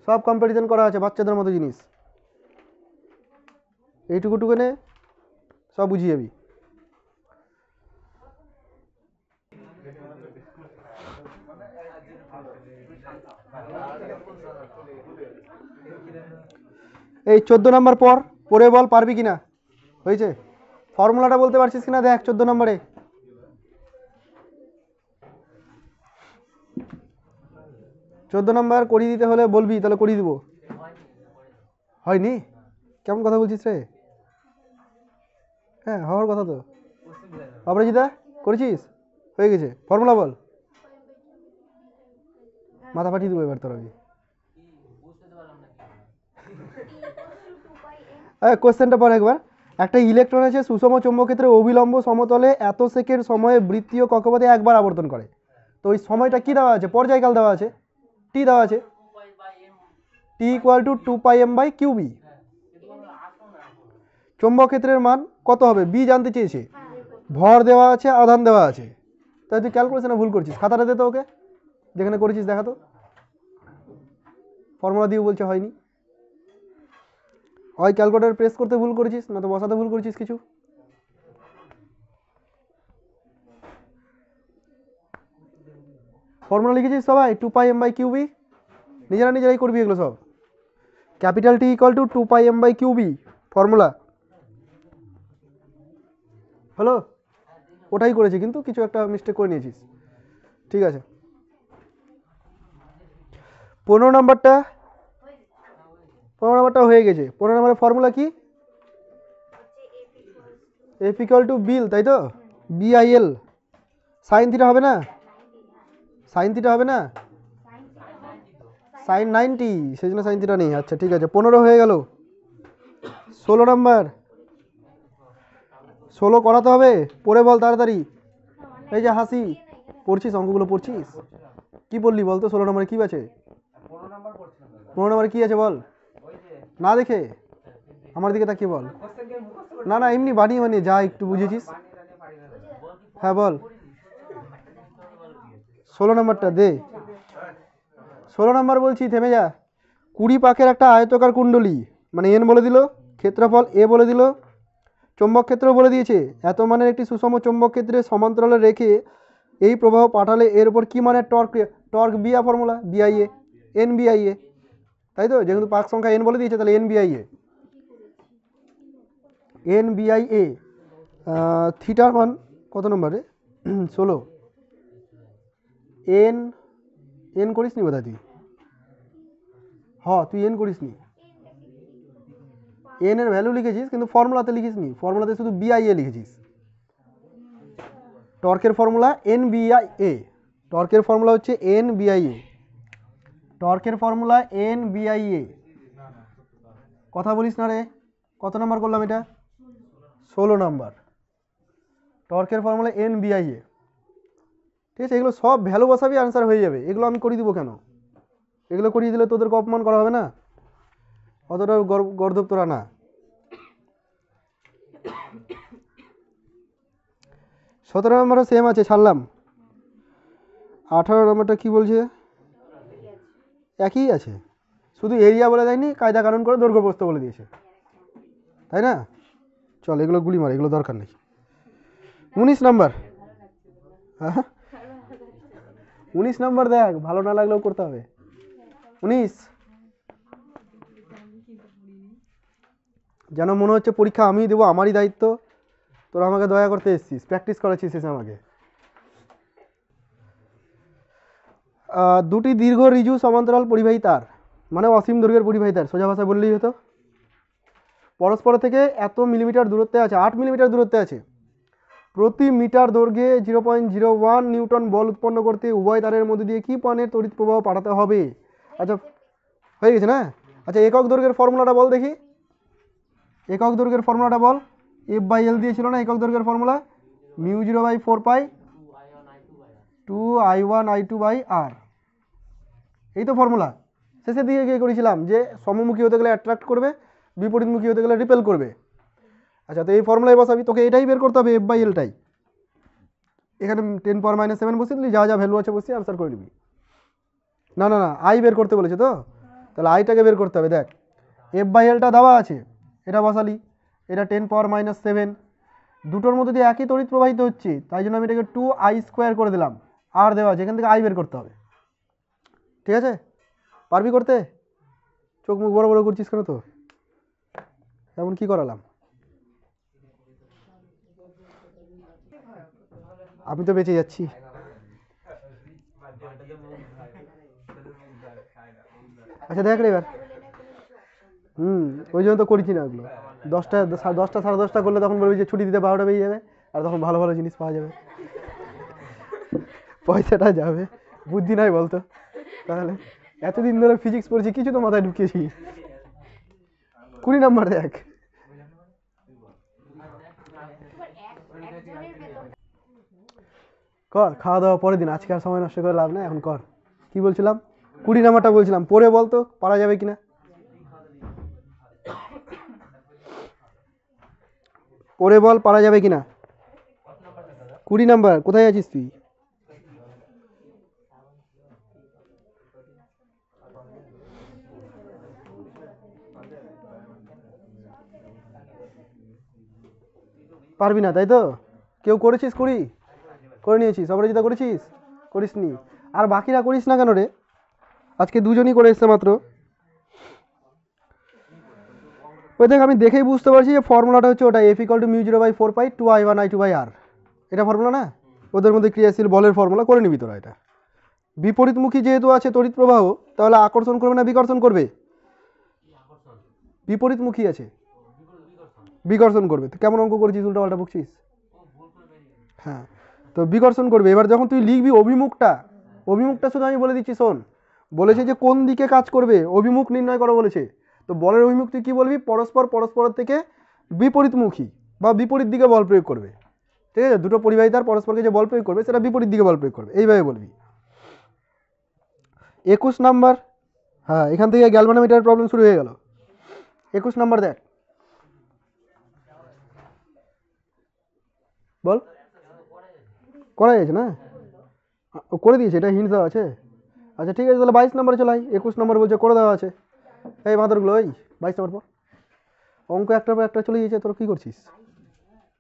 সব কম্প্যারিজন করা আছে, বাচ্চাদের মতো জিনিস, এইটুকু টুকুনে সব বুঝিয়ে যাবি। এই 14 নম্বর পরে বল পারবি কিনা, হয়েছে? ফর্মুলাটা বলতে পারছিস কিনা দেখ 14 নম্বরে। চোদ্দ নম্বর করিয়ে দিতে হলে বলবি, তাহলে করিয়ে দিব। হয়নি? কেমন কথা বলছিস রে? হ্যাঁ হওয়ার কথা তো। অপরাজিতা করেছিস? হয়ে গেছে, ফর্মুলা বল। মাথা ফাটিয়ে দেবো এবার তোর আমি। কোশ্চেনটা পর একবার। একটা ইলেকট্রন আছে সুষম চৌম্বক ক্ষেত্রে অবিলম্ব সমতলে এত সেকেন্ড সময়ে বৃত্তীয় কক্ষপথে একবার আবর্তন করে। তো ওই সময়টা কি দেওয়া আছে? পর্যায়কাল দেওয়া আছে, টি দেওয়া আছে, টি ইকুয়াল টু 2πm/qb। চৌম্বক ক্ষেত্রের মান কত হবে বি জানতে চেয়েছে, ভর দেওয়া আছে, আধান দেওয়া আছে। তাই তুই ক্যালকুলেশনে ভুল করছিস, খাতাটা দে তো ওকে, যেখানে করেছিস দেখা তো। ফর্মুলা দিয়ে বলছে হয়নি, হয় ক্যালকুলেটর প্রেস করতে ভুল করেছিস, না তো বসাতে ভুল করেছিস কিছু। ফর্মুলা লিখেছিস সবাই 2πm/qb, নিজেরাই করবি এগুলো সব। Capital T equal two 2πm/qb formula হলো। ওটাই করেছি, কিন্তু কিছু একটা মিস্টেক করে নিয়েছিস, ঠিক আছে। 15 নম্বরটা হয়ে গেছে। 15 নম্বরের ফর্মুলা কি? এফ ইকুয়াল টু বিল, তাই তো? বিআইএল। সাইন থিটা হবে না? সাইন থিটা হবে না? সাইন 90, সেই জন্য সাইন থিটা নেই। আচ্ছা ঠিক আছে, 15 হয়ে গেল। 16 নম্বর, 16 করাতে হবে, পড়ে বল তাড়াতাড়ি। এই যে হাসি, পড়ছিস অঙ্কগুলো পড়ছিস? কি বললি বল তো? 16 নম্বরে কি আছে? 15 নম্বরে কি আছে বল, না দেখে আমার দিকে তাকিয়ে বল। না না এমনি বানিয়ে যা একটু বুঝেছিস, হ্যাঁ বল। 16 নম্বরটা দে। 16 নম্বর বলছি, থেমে যা। 20 পাকের একটা আয়তকার কুণ্ডলী, মানে এন বলে দিল, ক্ষেত্রফল এ বলে দিল, চৌম্বক ক্ষেত্র বলে দিয়েছে। এত মানের একটি সুষম চৌম্বক ক্ষেত্রে সমান্তরালে রেখে এই প্রবাহ পাঠালে এর উপর কি মানের torque B, formula BIA, N BIA, তাই তো, যেহেতু পাক সংখ্যা এন বলে দিয়েছে তাহলে এন বিআই এ, এন বিআই এ থিটার মান কত নম্বরে 16, এন এন করিস নি বোধহয় তুই, তুই এন করিস নি, এন এর ভ্যালু লিখেছিস কিন্তু ফর্মুলাতে লিখিস নি, ফর্মুলাতে শুধু বিআইএ লিখেছিস। টর্কের ফর্মুলা এন বিআইএ, টর্কের ফর্মুলা হচ্ছে এন বিআইএ, টর্কের ফর্মুলা এন বিআইএ। কথা বলিস না রে, কত নাম্বার করলাম এটা? 16 নাম্বার। টর্কের ফর্মুলা এন বিআইএ, ঠিক আছে? এগুলো সব ভ্যালু বসাবি, আনসার হয়ে যাবে। এগুলো আমি করিয়ে দেবো কেন? এগুলো করিয়ে দিলে তোদেরকে অপমান করা হবে না, অতটা গর্দব তোরা না। 17 নম্বরও সেম আছে, ছাড়লাম। 18 নম্বরটা কি বলছে? একই আছে, শুধু এরিয়া বলে দেয়নি, কায়দা কানুন করে দৈর্ঘ্য প্রস্থ বলে দিয়েছে, তাই না? চল এগুলো গুলি মার, এগুলো দরকার নেই। 19 নাম্বার, হ্যাঁ 19 নাম্বার দেখ, ভালো না লাগলেও করতে হবে। 19 যেন মনে হচ্ছে পরীক্ষা আমি দেবো, আমারই দায়িত্ব, তোরা আমাকে দয়া করতে এসেছিস, প্র্যাকটিস করাচ্ছিস এসে আমাকে। দুটি দীর্ঘ ঋজু সমান্তরাল পরিবাহী তার, মানে অসীম দৈর্ঘ্যের পরিবাহী তার, সোজা ভাষায় বললেই হতো। পরস্পর থেকে এত মিলিমিটার দূরত্বে আছে, 8 মিলিমিটার দূরত্বে আছে। প্রতি মিটার দৈর্ঘ্যে 0.01 নিউটন বল উৎপন্ন করতে উভয় তারের মধ্যে দিয়ে কি পয়েন্টের তড়িৎ প্রবাহ পাঠাতে হবে? আচ্ছা হয়ে গেছে না? আচ্ছা একক দৈর্ঘ্যের ফর্মুলাটা বল দেখি, একক দৈর্ঘ্যের ফর্মুলাটা বল। এফ বাই এল দিয়েছিল না একক দৈর্ঘ্যের formula? Mu 0/4 pi 2I1 I2 by R, এই তো ফর্মুলা। শেষের দিকে গিয়ে করেছিলাম যে সমমুখী হতে গেলে অ্যাট্রাক্ট করবে, বিপরীতমুখী হতে গেলে রিপেল করবে। আচ্ছা তো এই ফর্মুলায় বসাবি, তোকে এটাই বের করতে হবে, এফ বাই এলটাই। এখানে 10⁻⁷ বসিয়ে দিলি, যা যা ভ্যালু আছে বসিয়ে আনসার করে নিবি। না না না, আই বের করতে বলেছে তো, তাহলে আইটাকে বের করতে হবে। দেখ এফ বাই এলটা দেওয়া আছে, এটা বসালি, এটা 10⁻⁷, দুটোর মধ্যে দিয়ে একই তড়িৎ প্রবাহিত হচ্ছে, তাই জন্য আমি এটাকে 2I² করে দিলাম, আর দেওয়া আছে, এখান থেকে আই বের করতে হবে। ঠিক আছে, পারবি করতে? চোখ মুখ বড় বড় করছিস কেন? তো এমন কি করালাম? আমি তো বেঁচে যাচ্ছি। আচ্ছা দেখ রে এবার, ওই জন্য তো করেছি না ওগুলো। 10টা 10টা 10:30 করলে তখন বলবি যে ছুটি দিতে 12টা বেজে যাবে, আর তখন ভালো ভালো জিনিস পাওয়া যাবে, পয়সাটা যাবে। বুদ্ধি নাই বলতো? তাহলে এতদিন ধরে ফিজিক্স পড়ছি, কিছু তো মাথায় ঢুকিয়েছি। 20 নাম্বার দেখ, কর, খাওয়া দাওয়া পরের দিন, আজকে আর সময় নষ্ট করে লাভ নাই, এখন কর। কি বলছিলাম? 20 নাম্বারটা বলছিলাম, পরে বলতো পারা যাবে কিনা। পরে বল পারা যাবে কিনা। 20 নাম্বার, কোথায় আছিস তুই? পারবি না তাই তো? কেউ করেছিস? করে নিয়েছিস? অপরাজিতা করেছিস? করিস নি? আর বাকিরা করিস না কেন রে? আজকে দুজনই করে এসছে মাত্র। ওই দেখ, আমি দেখেই বুঝতে পারছি যে ফর্মুলাটা হচ্ছে ওটা, F = mu 0/4 pi 2I1 I2 by R. এটা ফর্মুলা না? ওদের মধ্যে ক্রিয়াশীল বলের ফর্মুলা, করে নিবি তোরা এটা। বিপরীতমুখী যেহেতু আছে তড়িৎ প্রবাহ, তাহলে আকর্ষণ করবে না বিকর্ষণ করবে? বিপরীতমুখী আছে, বিকর্ষণ করবে। তো কেমন অঙ্ক করেছিস, উল্টা পাল্টা বকছিস? হ্যাঁ, তো বিকর্ষণ করবে। এবার যখন তুই লিখবি অভিমুখটা, অভিমুখটা শুধু আমি বলে দিচ্ছি শোন, বলেছে যে কোন দিকে কাজ করবে, অভিমুখ নির্ণয় করো বলেছে। তো বলের অভিমুখ তুই কি বলবি? পরস্পরের থেকে বিপরীতমুখী বা বিপরীত দিকে বল প্রয়োগ করবে। ঠিক আছে, দুটো পরিবাহী তার পরস্পরকে যে বল প্রয়োগ করবে সেটা বিপরীত দিকে বল প্রয়োগ করবে, এইভাবে বলবি। 21 নাম্বার, হ্যাঁ এখান থেকে গ্যালভানোমিটারের প্রবলেম শুরু হয়ে গেল। 21 নাম্বার দেখ, বল। করা যাচ্ছে না? করে দিয়েছে, এটা হিন্ট দেওয়া আছে। আচ্ছা ঠিক আছে, তাহলে 22 নম্বরে চলাই। 21 নম্বর বলছে করে দেওয়া আছে। এই মাদরগুলো, ওই 22 নম্বর পর অঙ্ক একটার পর একটা চলে গিয়েছে, তোর কি করছিস?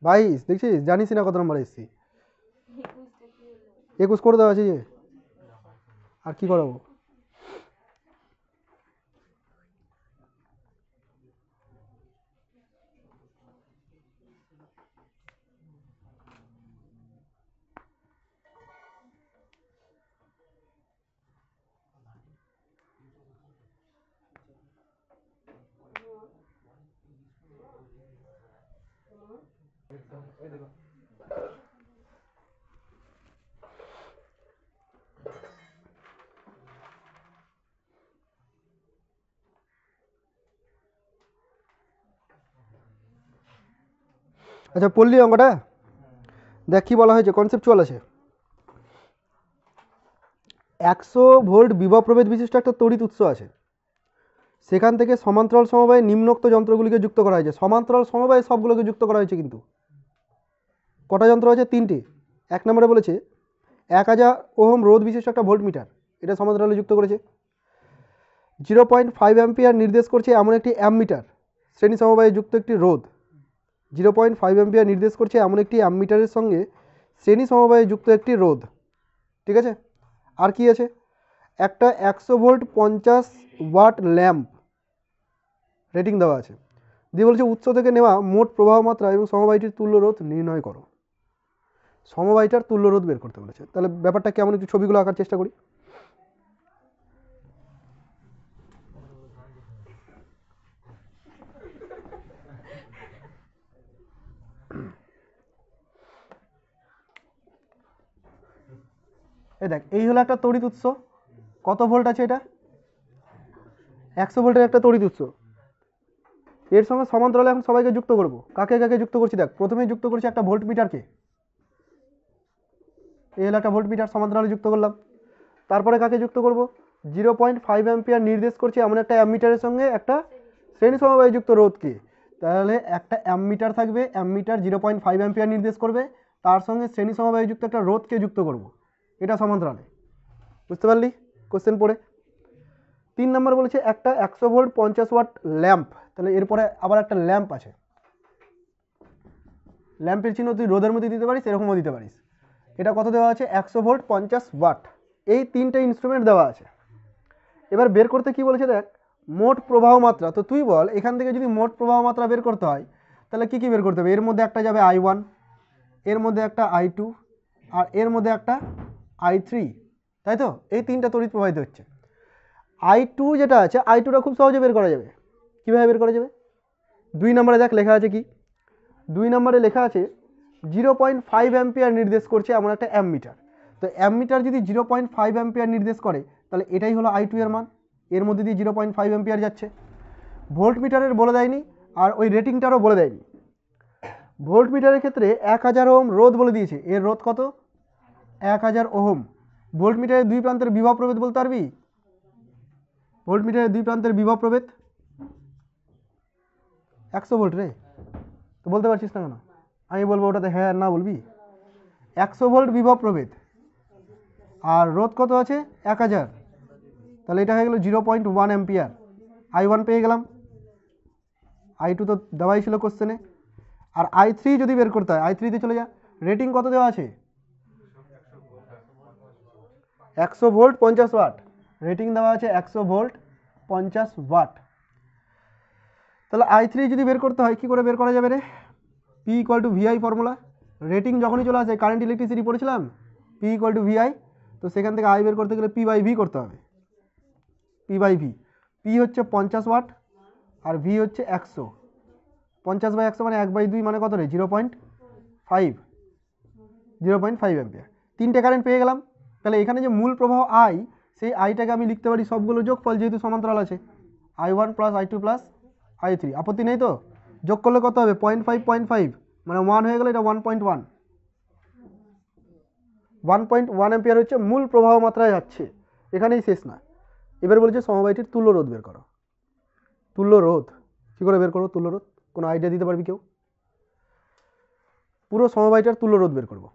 22 দেখছিস, জানিস না কত নম্বর এসেছি? 21 করে দেওয়া আছে যে, আর কি করাবো? আচ্ছা পড়লি অঙ্কটা, দেখ কি বলা হয়েছে, কনসেপচুয়াল আছে। 100 ভোল্ট বিভব প্রভেদ বিশিষ্ট একটা তড়িৎ উৎস আছে, সেখান থেকে সমান্তরাল সমবায়ে নিম্নোক্ত যন্ত্রগুলিকে যুক্ত করা হয়েছে। সমান্তরাল সমবায়ে সবগুলোকে যুক্ত করা হয়েছে, কিন্তু কটা যন্ত্র আছে? 3টে। 1 নম্বরে বলেছে 1000 ওহম রোধ বিশিষ্ট একটা ভোল্ট মিটার, এটা সমান্তরালে যুক্ত করেছে। 0.5 অ্যাম্পিয়ার নির্দেশ করছে এমন একটি অ্যামমিটার, শ্রেণী সমবায়ে যুক্ত একটি রোধ। 0.5 অ্যাম্পিয়ার নির্দেশ করছে এমন একটি অ্যামমিটারের সঙ্গে শ্রেণী সমবায়ে যুক্ত একটি রোধ। ঠিক আছে, আর কি আছে? একটা 100 ভোল্ট 50 ওয়াট ল্যাম্প রেটিং দেওয়া আছে। দিয়ে বলছে উৎস থেকে নেওয়া মোট প্রবাহ মাত্রা এবং সমবায়টির তুল্য রোধ নির্ণয় করো। সমবায়টার তুল্য রোধ বের করতে বলেছে। তাহলে ব্যাপারটা কেমন, একটু ছবিগুলো আঁকার চেষ্টা করি। এই দেখ, এই হলো একটা তড়িৎ উৎস, কত ভোল্ট আছে এটা? 100 ভোল্টের একটা তড়িৎ উৎস। এর সঙ্গে সমান্তরালে এখন সবাইকে যুক্ত করব। কাকে কাকে যুক্ত করছি দেখ, প্রথমেই যুক্ত করছি একটা ভোল্ট মিটারকে, এই হলো একটা ভোল্ট মিটার, সমান্তরালে যুক্ত করলাম। তারপরে কাকে যুক্ত করব? 0.5 অ্যাম্পিয়ার নির্দেশ করছে এমন একটা অ্যামমিটারের সঙ্গে একটা শ্রেণী সমবায়ে যুক্ত রোধকে। তাহলে একটা অ্যামমিটার থাকবে, অ্যামমিটার 0.5 অ্যাম্পিয়ার নির্দেশ করবে, তার সঙ্গে শ্রেণী সমবায়ে যুক্ত একটা রোধকে যুক্ত করব, এটা সমান্তরালে। বুঝতে পারলি কোশ্চেন পড়ে? 3 নম্বর বলেছে একটা 100 ভোল্ট 50 ওয়াট ল্যাম্প, তাহলে এরপরে আবার একটা ল্যাম্প আছে। ল্যাম্পের চিহ্ন তুই রোদের মধ্যে দিতে পারিস, এরকমও দিতে পারিস। এটা কত দেওয়া আছে? 100 ভোল্ট 50 ওয়াট। এই 3টে ইনস্ট্রুমেন্ট দেওয়া আছে। এবার বের করতে কি বলেছে দেখ, মোট প্রবাহ মাত্রা। তো তুই বল, এখান থেকে যদি মোট প্রবাহ মাত্রা বের করতে হয় তাহলে কি কি বের করতে হবে? এর মধ্যে একটা যাবে I1, এর মধ্যে একটা I2, আর এর মধ্যে একটা I3, তাই তো? এই 3টা তড়িৎ প্রবাহিত হচ্ছে। I2 যেটা আছে, I2টা খুব সহজে বের করা যাবে। কীভাবে বের করা যাবে? 2 নম্বরে দেখ লেখা আছে কি, 2 নম্বরে লেখা আছে 0.5 অ্যাম্পিয়ার নির্দেশ করছে এমন একটা অ্যামমিটার। তো অ্যামমিটার যদি 0.5 অ্যাম্পিয়ার নির্দেশ করে তাহলে এটাই হলো I2 এর মান, এর মধ্যে দিয়ে 0.5 অ্যাম্পিয়ার যাচ্ছে। ভোল্ট মিটারের বলে দেয়নি, আর ওই রেটিংটারও বলে দেয়নি। ভোল্ট মিটারের ক্ষেত্রে 1000 ওহম রোধ বলে দিয়েছে, এর রোধ কত? 1000 ওহম। ভোল্ট মিটারের দুই প্রান্তের বিভব প্রভেদ বলতে পারবি? ভোল্ট মিটারের দুই প্রান্তের বিভব প্রভেদ 100 ভোল্ট রে, তো বলতে পারছিস না কেন? আমি বলবো ওটাতে হ্যাঁ না বলবি। 100 ভোল্ট বিভব প্রভেদ, আর রোধ কত আছে? 1000, তাহলে এটা হয়ে গেল 0.1 অ্যাম্পিয়ার। I1 পেয়ে গেলাম, I2 তো দেওয়াই ছিল কোশ্চেনে। আর I3 যদি বের করতে হয়, I3 তে চলে যা। রেটিং কত দেওয়া আছে? 100 ভোল্ট 50 ওয়াট, রেটিং দেওয়া আছে 100 ভোল্ট 50 ওয়াট। তাহলে I3 যদি বের করতে হয়, কি করে বের করা যাবে রে? P = VI formula. রেটিং যখনই চলে আসে, কারেন্ট ইলেকট্রিসিটি পড়েছিলাম, P = VI, তো সেখান থেকে I বের করতে গেলে P/V করতে হবে। P/V, P হচ্ছে 50 ওয়াট আর V হচ্ছে 100। 50/100 মানে 1/2 মানে কত রে? 0.5 অ্যাম্পিয়ার। 3টে কারেন্ট পেয়ে গেলাম। তাহলে এখানে যে মূল প্রবাহ I, সেই আইটাকে আমি লিখতে পারি সবগুলো যোগফল, যেহেতু সমান্তরাল আছে, I1 + I2 + I3। আপত্তি নেই তো? যোগ করলে কত হবে? 0.5 মানে 1 হয়ে গেল, এটা 1.1 অ্যাম্পিয়ার হচ্ছে মূল প্রবাহ মাত্রায় যাচ্ছে। এখানেই শেষ না, এবার বলছে সমবায়টির তুল্য রোধ বের করো। তুল্য রোধ কী করে বের করো? তুল্য রোধ কোনো আইডিয়া দিতে পারবি কেউ? পুরো সমবায়টার তুল্য রোধ বের করব।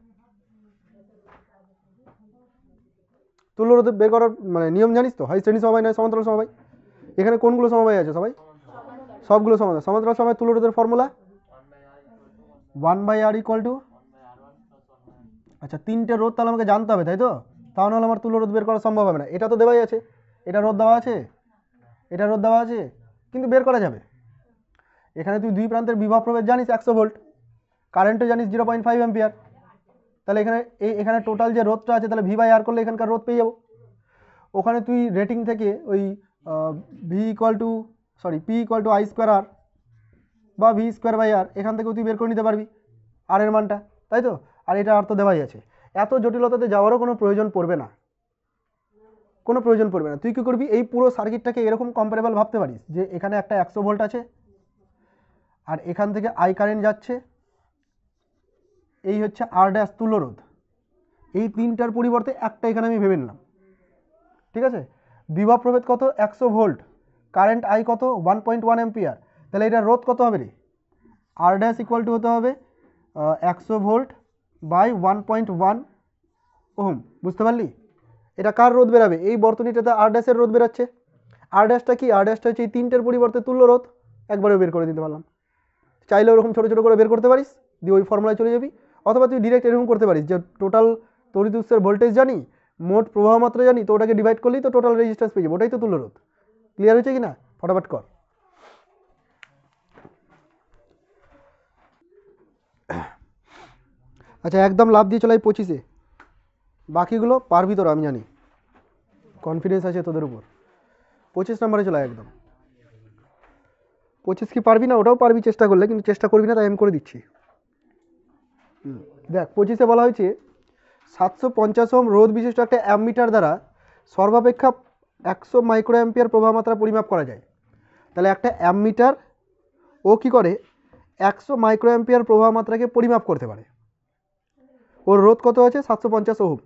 তুল্য রোধ বের করার মানে নিয়ম জানিস তো? হয় শ্রেণী সমবায় নয় সমান্তরাল সমবায়। এখানে কোনগুলো সমবায় আছে? সবাই, সবগুলো সমান্তরাল। সমান্তরাল সমবায় তুল্য রোধের ফর্মুলা 1/r = আচ্ছা 3টে রোধ তাহলে আমাকে জানতে হবে, তাই তো? তাহলে আমার তুল্য রোধ বের করা সম্ভব হবে না। এটা তো দেওয়াই আছে, এটা রোধ দেওয়া আছে, এটা রোধ দেওয়া আছে, কিন্তু বের করা যাবে। এখানে তুই দুই প্রান্তের বিভব প্রভেদ জানিস 100 ভোল্ট, কারেন্টও জানিস 0.5 অ্যাম্পিয়ার। তাহলে এখানে টোটাল যে রোধটা আছে, তাহলে V/R করলে এখানকার রোধ পেয়ে যাবো। ওখানে তুই রেটিং থেকে ওই P = I² R বা V²/R, এখান থেকেও তুই বের করে নিতে পারবি। আর এর মানটা, তাই তো? আর এটা আর তো দেওয়াই আছে, এত জটিলতাতে যাওয়ারও কোনো প্রয়োজন পড়বে না, কোনো প্রয়োজন পড়বে না। তুই কী করবি, এই পুরো সার্কিটটাকে এরকম কম্পারেবল ভাবতে পারিস যে এখানে একটা 100 ভোল্ট আছে, আর এখান থেকে আই কারেন্ট যাচ্ছে, এই হচ্ছে আর ড্যাশ তুল্য রোধ, এই তিনটার পরিবর্তে একটা এখানে আমি ভেবে নিলাম, ঠিক আছে? বিভব প্রভেদ কত? 100 ভোল্ট, কারেন্ট আই কত? 1.1 অ্যাম্পিয়ার, তাহলে এটা রোধ কত হবে রে? আর ড্যাশ ইকুয়াল টু হতে হবে 100 ভোল্ট বাই 1.1 ওহম, বুঝতে পারলি? এটা কার রোধ বেরাবে? এই বর্তনীটাতে আর ড্যাশের রোধ বেরাচ্ছে। আর ড্যাশটা কি? আর ড্যাশটা হচ্ছে এই তিনটের পরিবর্তে তুল্য রোধ, একবারে বের করে দিতে পারলাম। চাইলে ওরকম ছোটো ছোটো করে বের করতে পারিস, দিয়ে ওই ফর্মুলায় চলে যাবি, অথবা তুই ডিরেক্ট এরকম করতে পারিস যে টোটাল তড়িৎ উৎসের ভোল্টেজ জানি, মোট প্রবাহ মাত্রা জানি, তো ওটাকে ডিভাইড করলেই তো টোটাল রেজিস্ট্যান্স পেয়ে যাবো, ওটাই তো তুল্য রোধ। ক্লিয়ার হয়েছে কি না? ফটাফট কর। আচ্ছা, একদম লাভ দিয়ে চলাই 25-এ, বাকিগুলো পারবি তোরা, আমি জানি, কনফিডেন্স আছে তোদের উপর। 25 নম্বরে চলে একদম। 25 কি পারবি না? ওটাও পারবি চেষ্টা করলে, কিন্তু চেষ্টা করবি না, তাই আমি করে দিচ্ছি। দেখ, 25-এ বলা হয়েছে 750 ওহম রোধ বিশিষ্ট একটা অ্যামমিটার দ্বারা সর্বাপেক্ষা 100 মাইক্রো অ্যাম্পিয়ার প্রবাহ মাত্রা পরিমাপ করা যায়। তাহলে একটা অ্যামমিটার ও কি করে 100 মাইক্রো অ্যাম্পিয়ার প্রবাহ মাত্রাকে পরিমাপ করতে পারে। ওর রোধ কত আছে? 750 ওহম।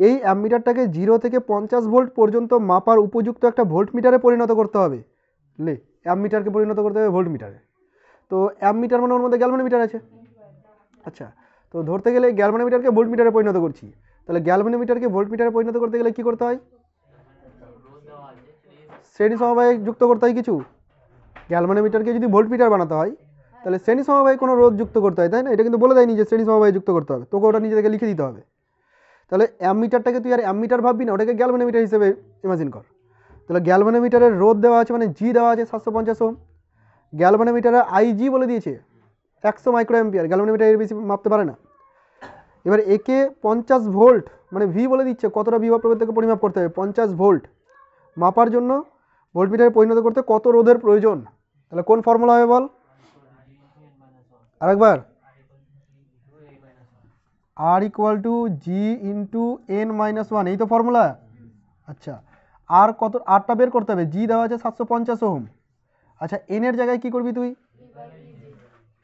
এই অ্যামমিটারটাকে 0 থেকে 50 ভোল্ট পর্যন্ত মাপার উপযুক্ত একটা ভোল্ট মিটারে পরিণত করতে হবে। লে, অ্যামমিটারকে পরিণত করতে হবে ভোল্ট মিটারে। তো অ্যামমিটার মানে ওর মধ্যে গ্যালভানোমিটার আছে। আচ্ছা, তো ধরতে গেলে গ্যালভানোমিটারকে ভোল্ট মিটারে পরিণত করছি, তাহলে গ্যালভানোমিটারকে ভোল্ট মিটারে পরিণত করতে গেলে কি করতে হয়? শ্রেণী সমবায়ে যুক্ত করতে হয় কিছু। গ্যালভানোমিটারকে যদি ভোল্ট মিটার বানাতে হয়, তাহলে শ্রেণী সমবায়ে কোনো রোধ যুক্ত করতে হয়, তাই না? এটা কিন্তু বলে দেয়নি যে শ্রেণী সমবায়ে যুক্ত করতে হবে, তোকে ওটা নিজে থেকে লিখে দিতে হবে। তাহলে অ্যামমিটারটাকে তুই আর অ্যামমিটার ভাববি না, ওটাকে গ্যালভানোমিটার হিসেবে ইমাজিন কর। তাহলে গ্যালভানোমিটারের রোধ দেওয়া আছে, মানে জি দেওয়া আছে 750 ওহম। গ্যালভানোমিটারে আইজি বলে দিয়েছে 100 মাইক্রো অ্যাম্পিয়ার, গ্যালভানোমিটার এর বেশি মাপতে পারে না। এবার একে 50 ভোল্ট মানে ভি বলে দিচ্ছে, কতটা বিভব প্রভেদ থেকে পরিমাপ করতে হবে 50 ভোল্ট মাপার জন্য ভোল্টমিটারে পরিণত করতে কত রোধের প্রয়োজন। তাহলে কোন ফর্মুলা হবে বল আরেকবার? R equal to G into N minus one, এই তো ফর্মুলা। আচ্ছা, আর কত? আরটা বের করতে হবে। জি দেওয়া আছে 750 ওহম। আচ্ছা, এনের জায়গায় কি করবি তুই?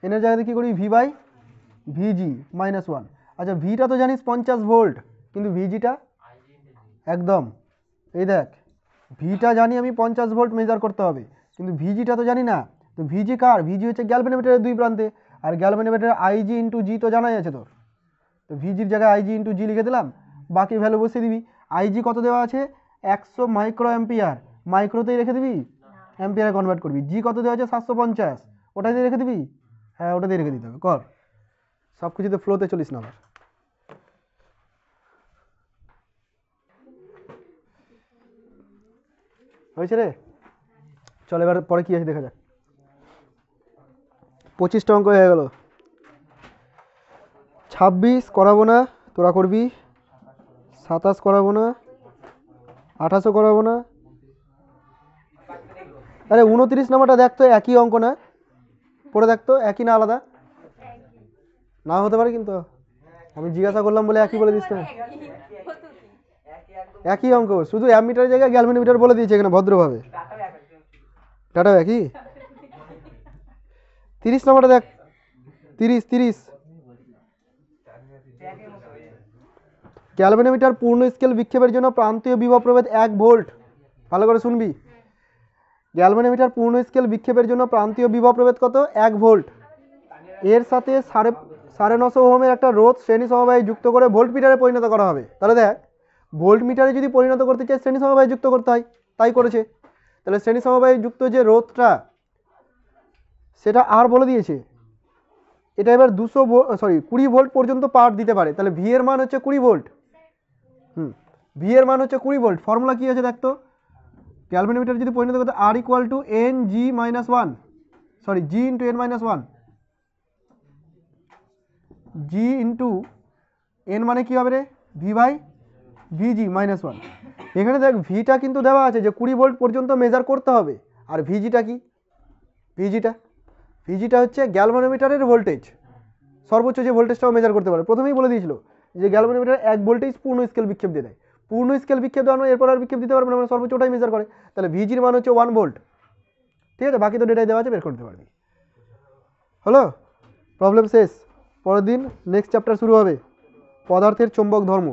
এনের জায়গায় কি করবি? V by VG minus one. আচ্ছা, ভিটা তো জানিস 50 ভোল্ট, কিন্তু ভিজিটা একদম, এই দেখ, ভিটা জানি আমি 50 ভোল্ট মেজার করতে হবে, কিন্তু ভিজিটা তো জানি না। তো ভিজি কার? ভিজি হচ্ছে গ্যালভানোমিটারের দুই প্রান্তে, আর গ্যালভানোমিটারের আইজি ইন্টু জি তো জানাই আছে তোর। তো ভিজির জায়গায় আইজি ইন্টু জি লিখে দিলাম, বাকি ভ্যালু বসিয়ে দিবি। আইজি কত দেওয়া আছে? 100 মাইক্রো অ্যাম্পিয়ার, মাইক্রোতেই রেখে দিবি, অ্যাম্পিয়ারে কনভার্ট করবি। জি কত দেওয়া আছে? 750, ওটাতে রেখে দিবি, হ্যাঁ ওটাতেই রেখে দিতে হবে। কর, সব কিছুতে ফ্লোতে চলিস না আবার। হয়েছে রে? চল এবার পরে কি আছে দেখা যাক। 25টা অঙ্ক হয়ে গেল। 26 করাবো না, তোরা করবি। 27 করাবো না, 28ও করাবো না। আরে 29 নাম্বারটা দেখ তো, একই অঙ্ক না? পড়ে দেখতো একই না আলাদা? না হতে পারে, কিন্তু আমি জিজ্ঞাসা করলাম বলে একই বলে দিস না। একই অঙ্ক, শুধু অ্যামমিটারের জায়গায় গ্যালভানোমিটার বলে দিয়েছে এখানে ভদ্রভাবে। ডাটাও একই। 30 নাম্বারটা দেখ, 30। গ্যালভানোমিটার পূর্ণ স্কেল বিক্ষেপের জন্য প্রান্তীয় বিভব প্রভেদ 1 ভোল্ট। ভালো করে শুনবি, গ্যালভানোমিটার পূর্ণ স্কেল বিক্ষেপের জন্য প্রান্তীয় বিভব প্রভেদ কত? 1 ভোল্ট। এর সাথে 950 ওহমের একটা রোধ শ্রেণী সমবায়ে যুক্ত করে ভোল্ট মিটারে পরিণত করা হবে। তাহলে দেখ, ভোল্ট মিটারে যদি পরিণত করতে চাই শ্রেণী সমবায়ে যুক্ত করতে হয়, তাই করেছে। তাহলে শ্রেণী সমবায়ে যুক্ত যে রোধটা সেটা আর বলে দিয়েছে, এটা এবার 20 ভোল্ট পর্যন্ত পাওয়ার দিতে পারে। তাহলে ভি এর মান হচ্ছে 20 ভোল্ট। ভি এর মান হচ্ছে 20 ভোল্ট। ফর্মুলা কি আছে দেখতো, গ্যালভানোমিটার যদি পরিণত করতে R equal to N G minus one, sorry G into N minus one. G into N মানে কি হবে রে? V by VG minus one. এখানে দেখ ভিটা কিন্তু দেওয়া আছে যে 20 ভোল্ট পর্যন্ত মেজার করতে হবে, আর ভিজিটা কি? ভিজিটা হচ্ছে গ্যালভানোমিটারের ভোল্টেজ, সর্বোচ্চ যে ভোল্টেজটাও মেজার করতে পারে। প্রথমেই বলে দিয়েছিল যে গ্যালভানোমিটার 1 ভোল্টেজ পূর্ণ স্কেল বিক্ষেপ দিয়ে দেয়, পূর্ণ স্কেল বিক্ষেপ দেওয়ানো এরপর আর বিক্ষেপ দিতে পারবে না, মানে সর্বোচ্চ ওটাই মেজার করে। তাহলে ভিজির মান হচ্ছে 1 ভোল্ট, ঠিক আছে, বাকি তো ডেটাই দেওয়া আছে, বের করতে পারবি। হলো, প্রবলেম শেষ। পরের দিন নেক্সট চ্যাপ্টার শুরু হবে, পদার্থের চৌম্বক ধর্ম।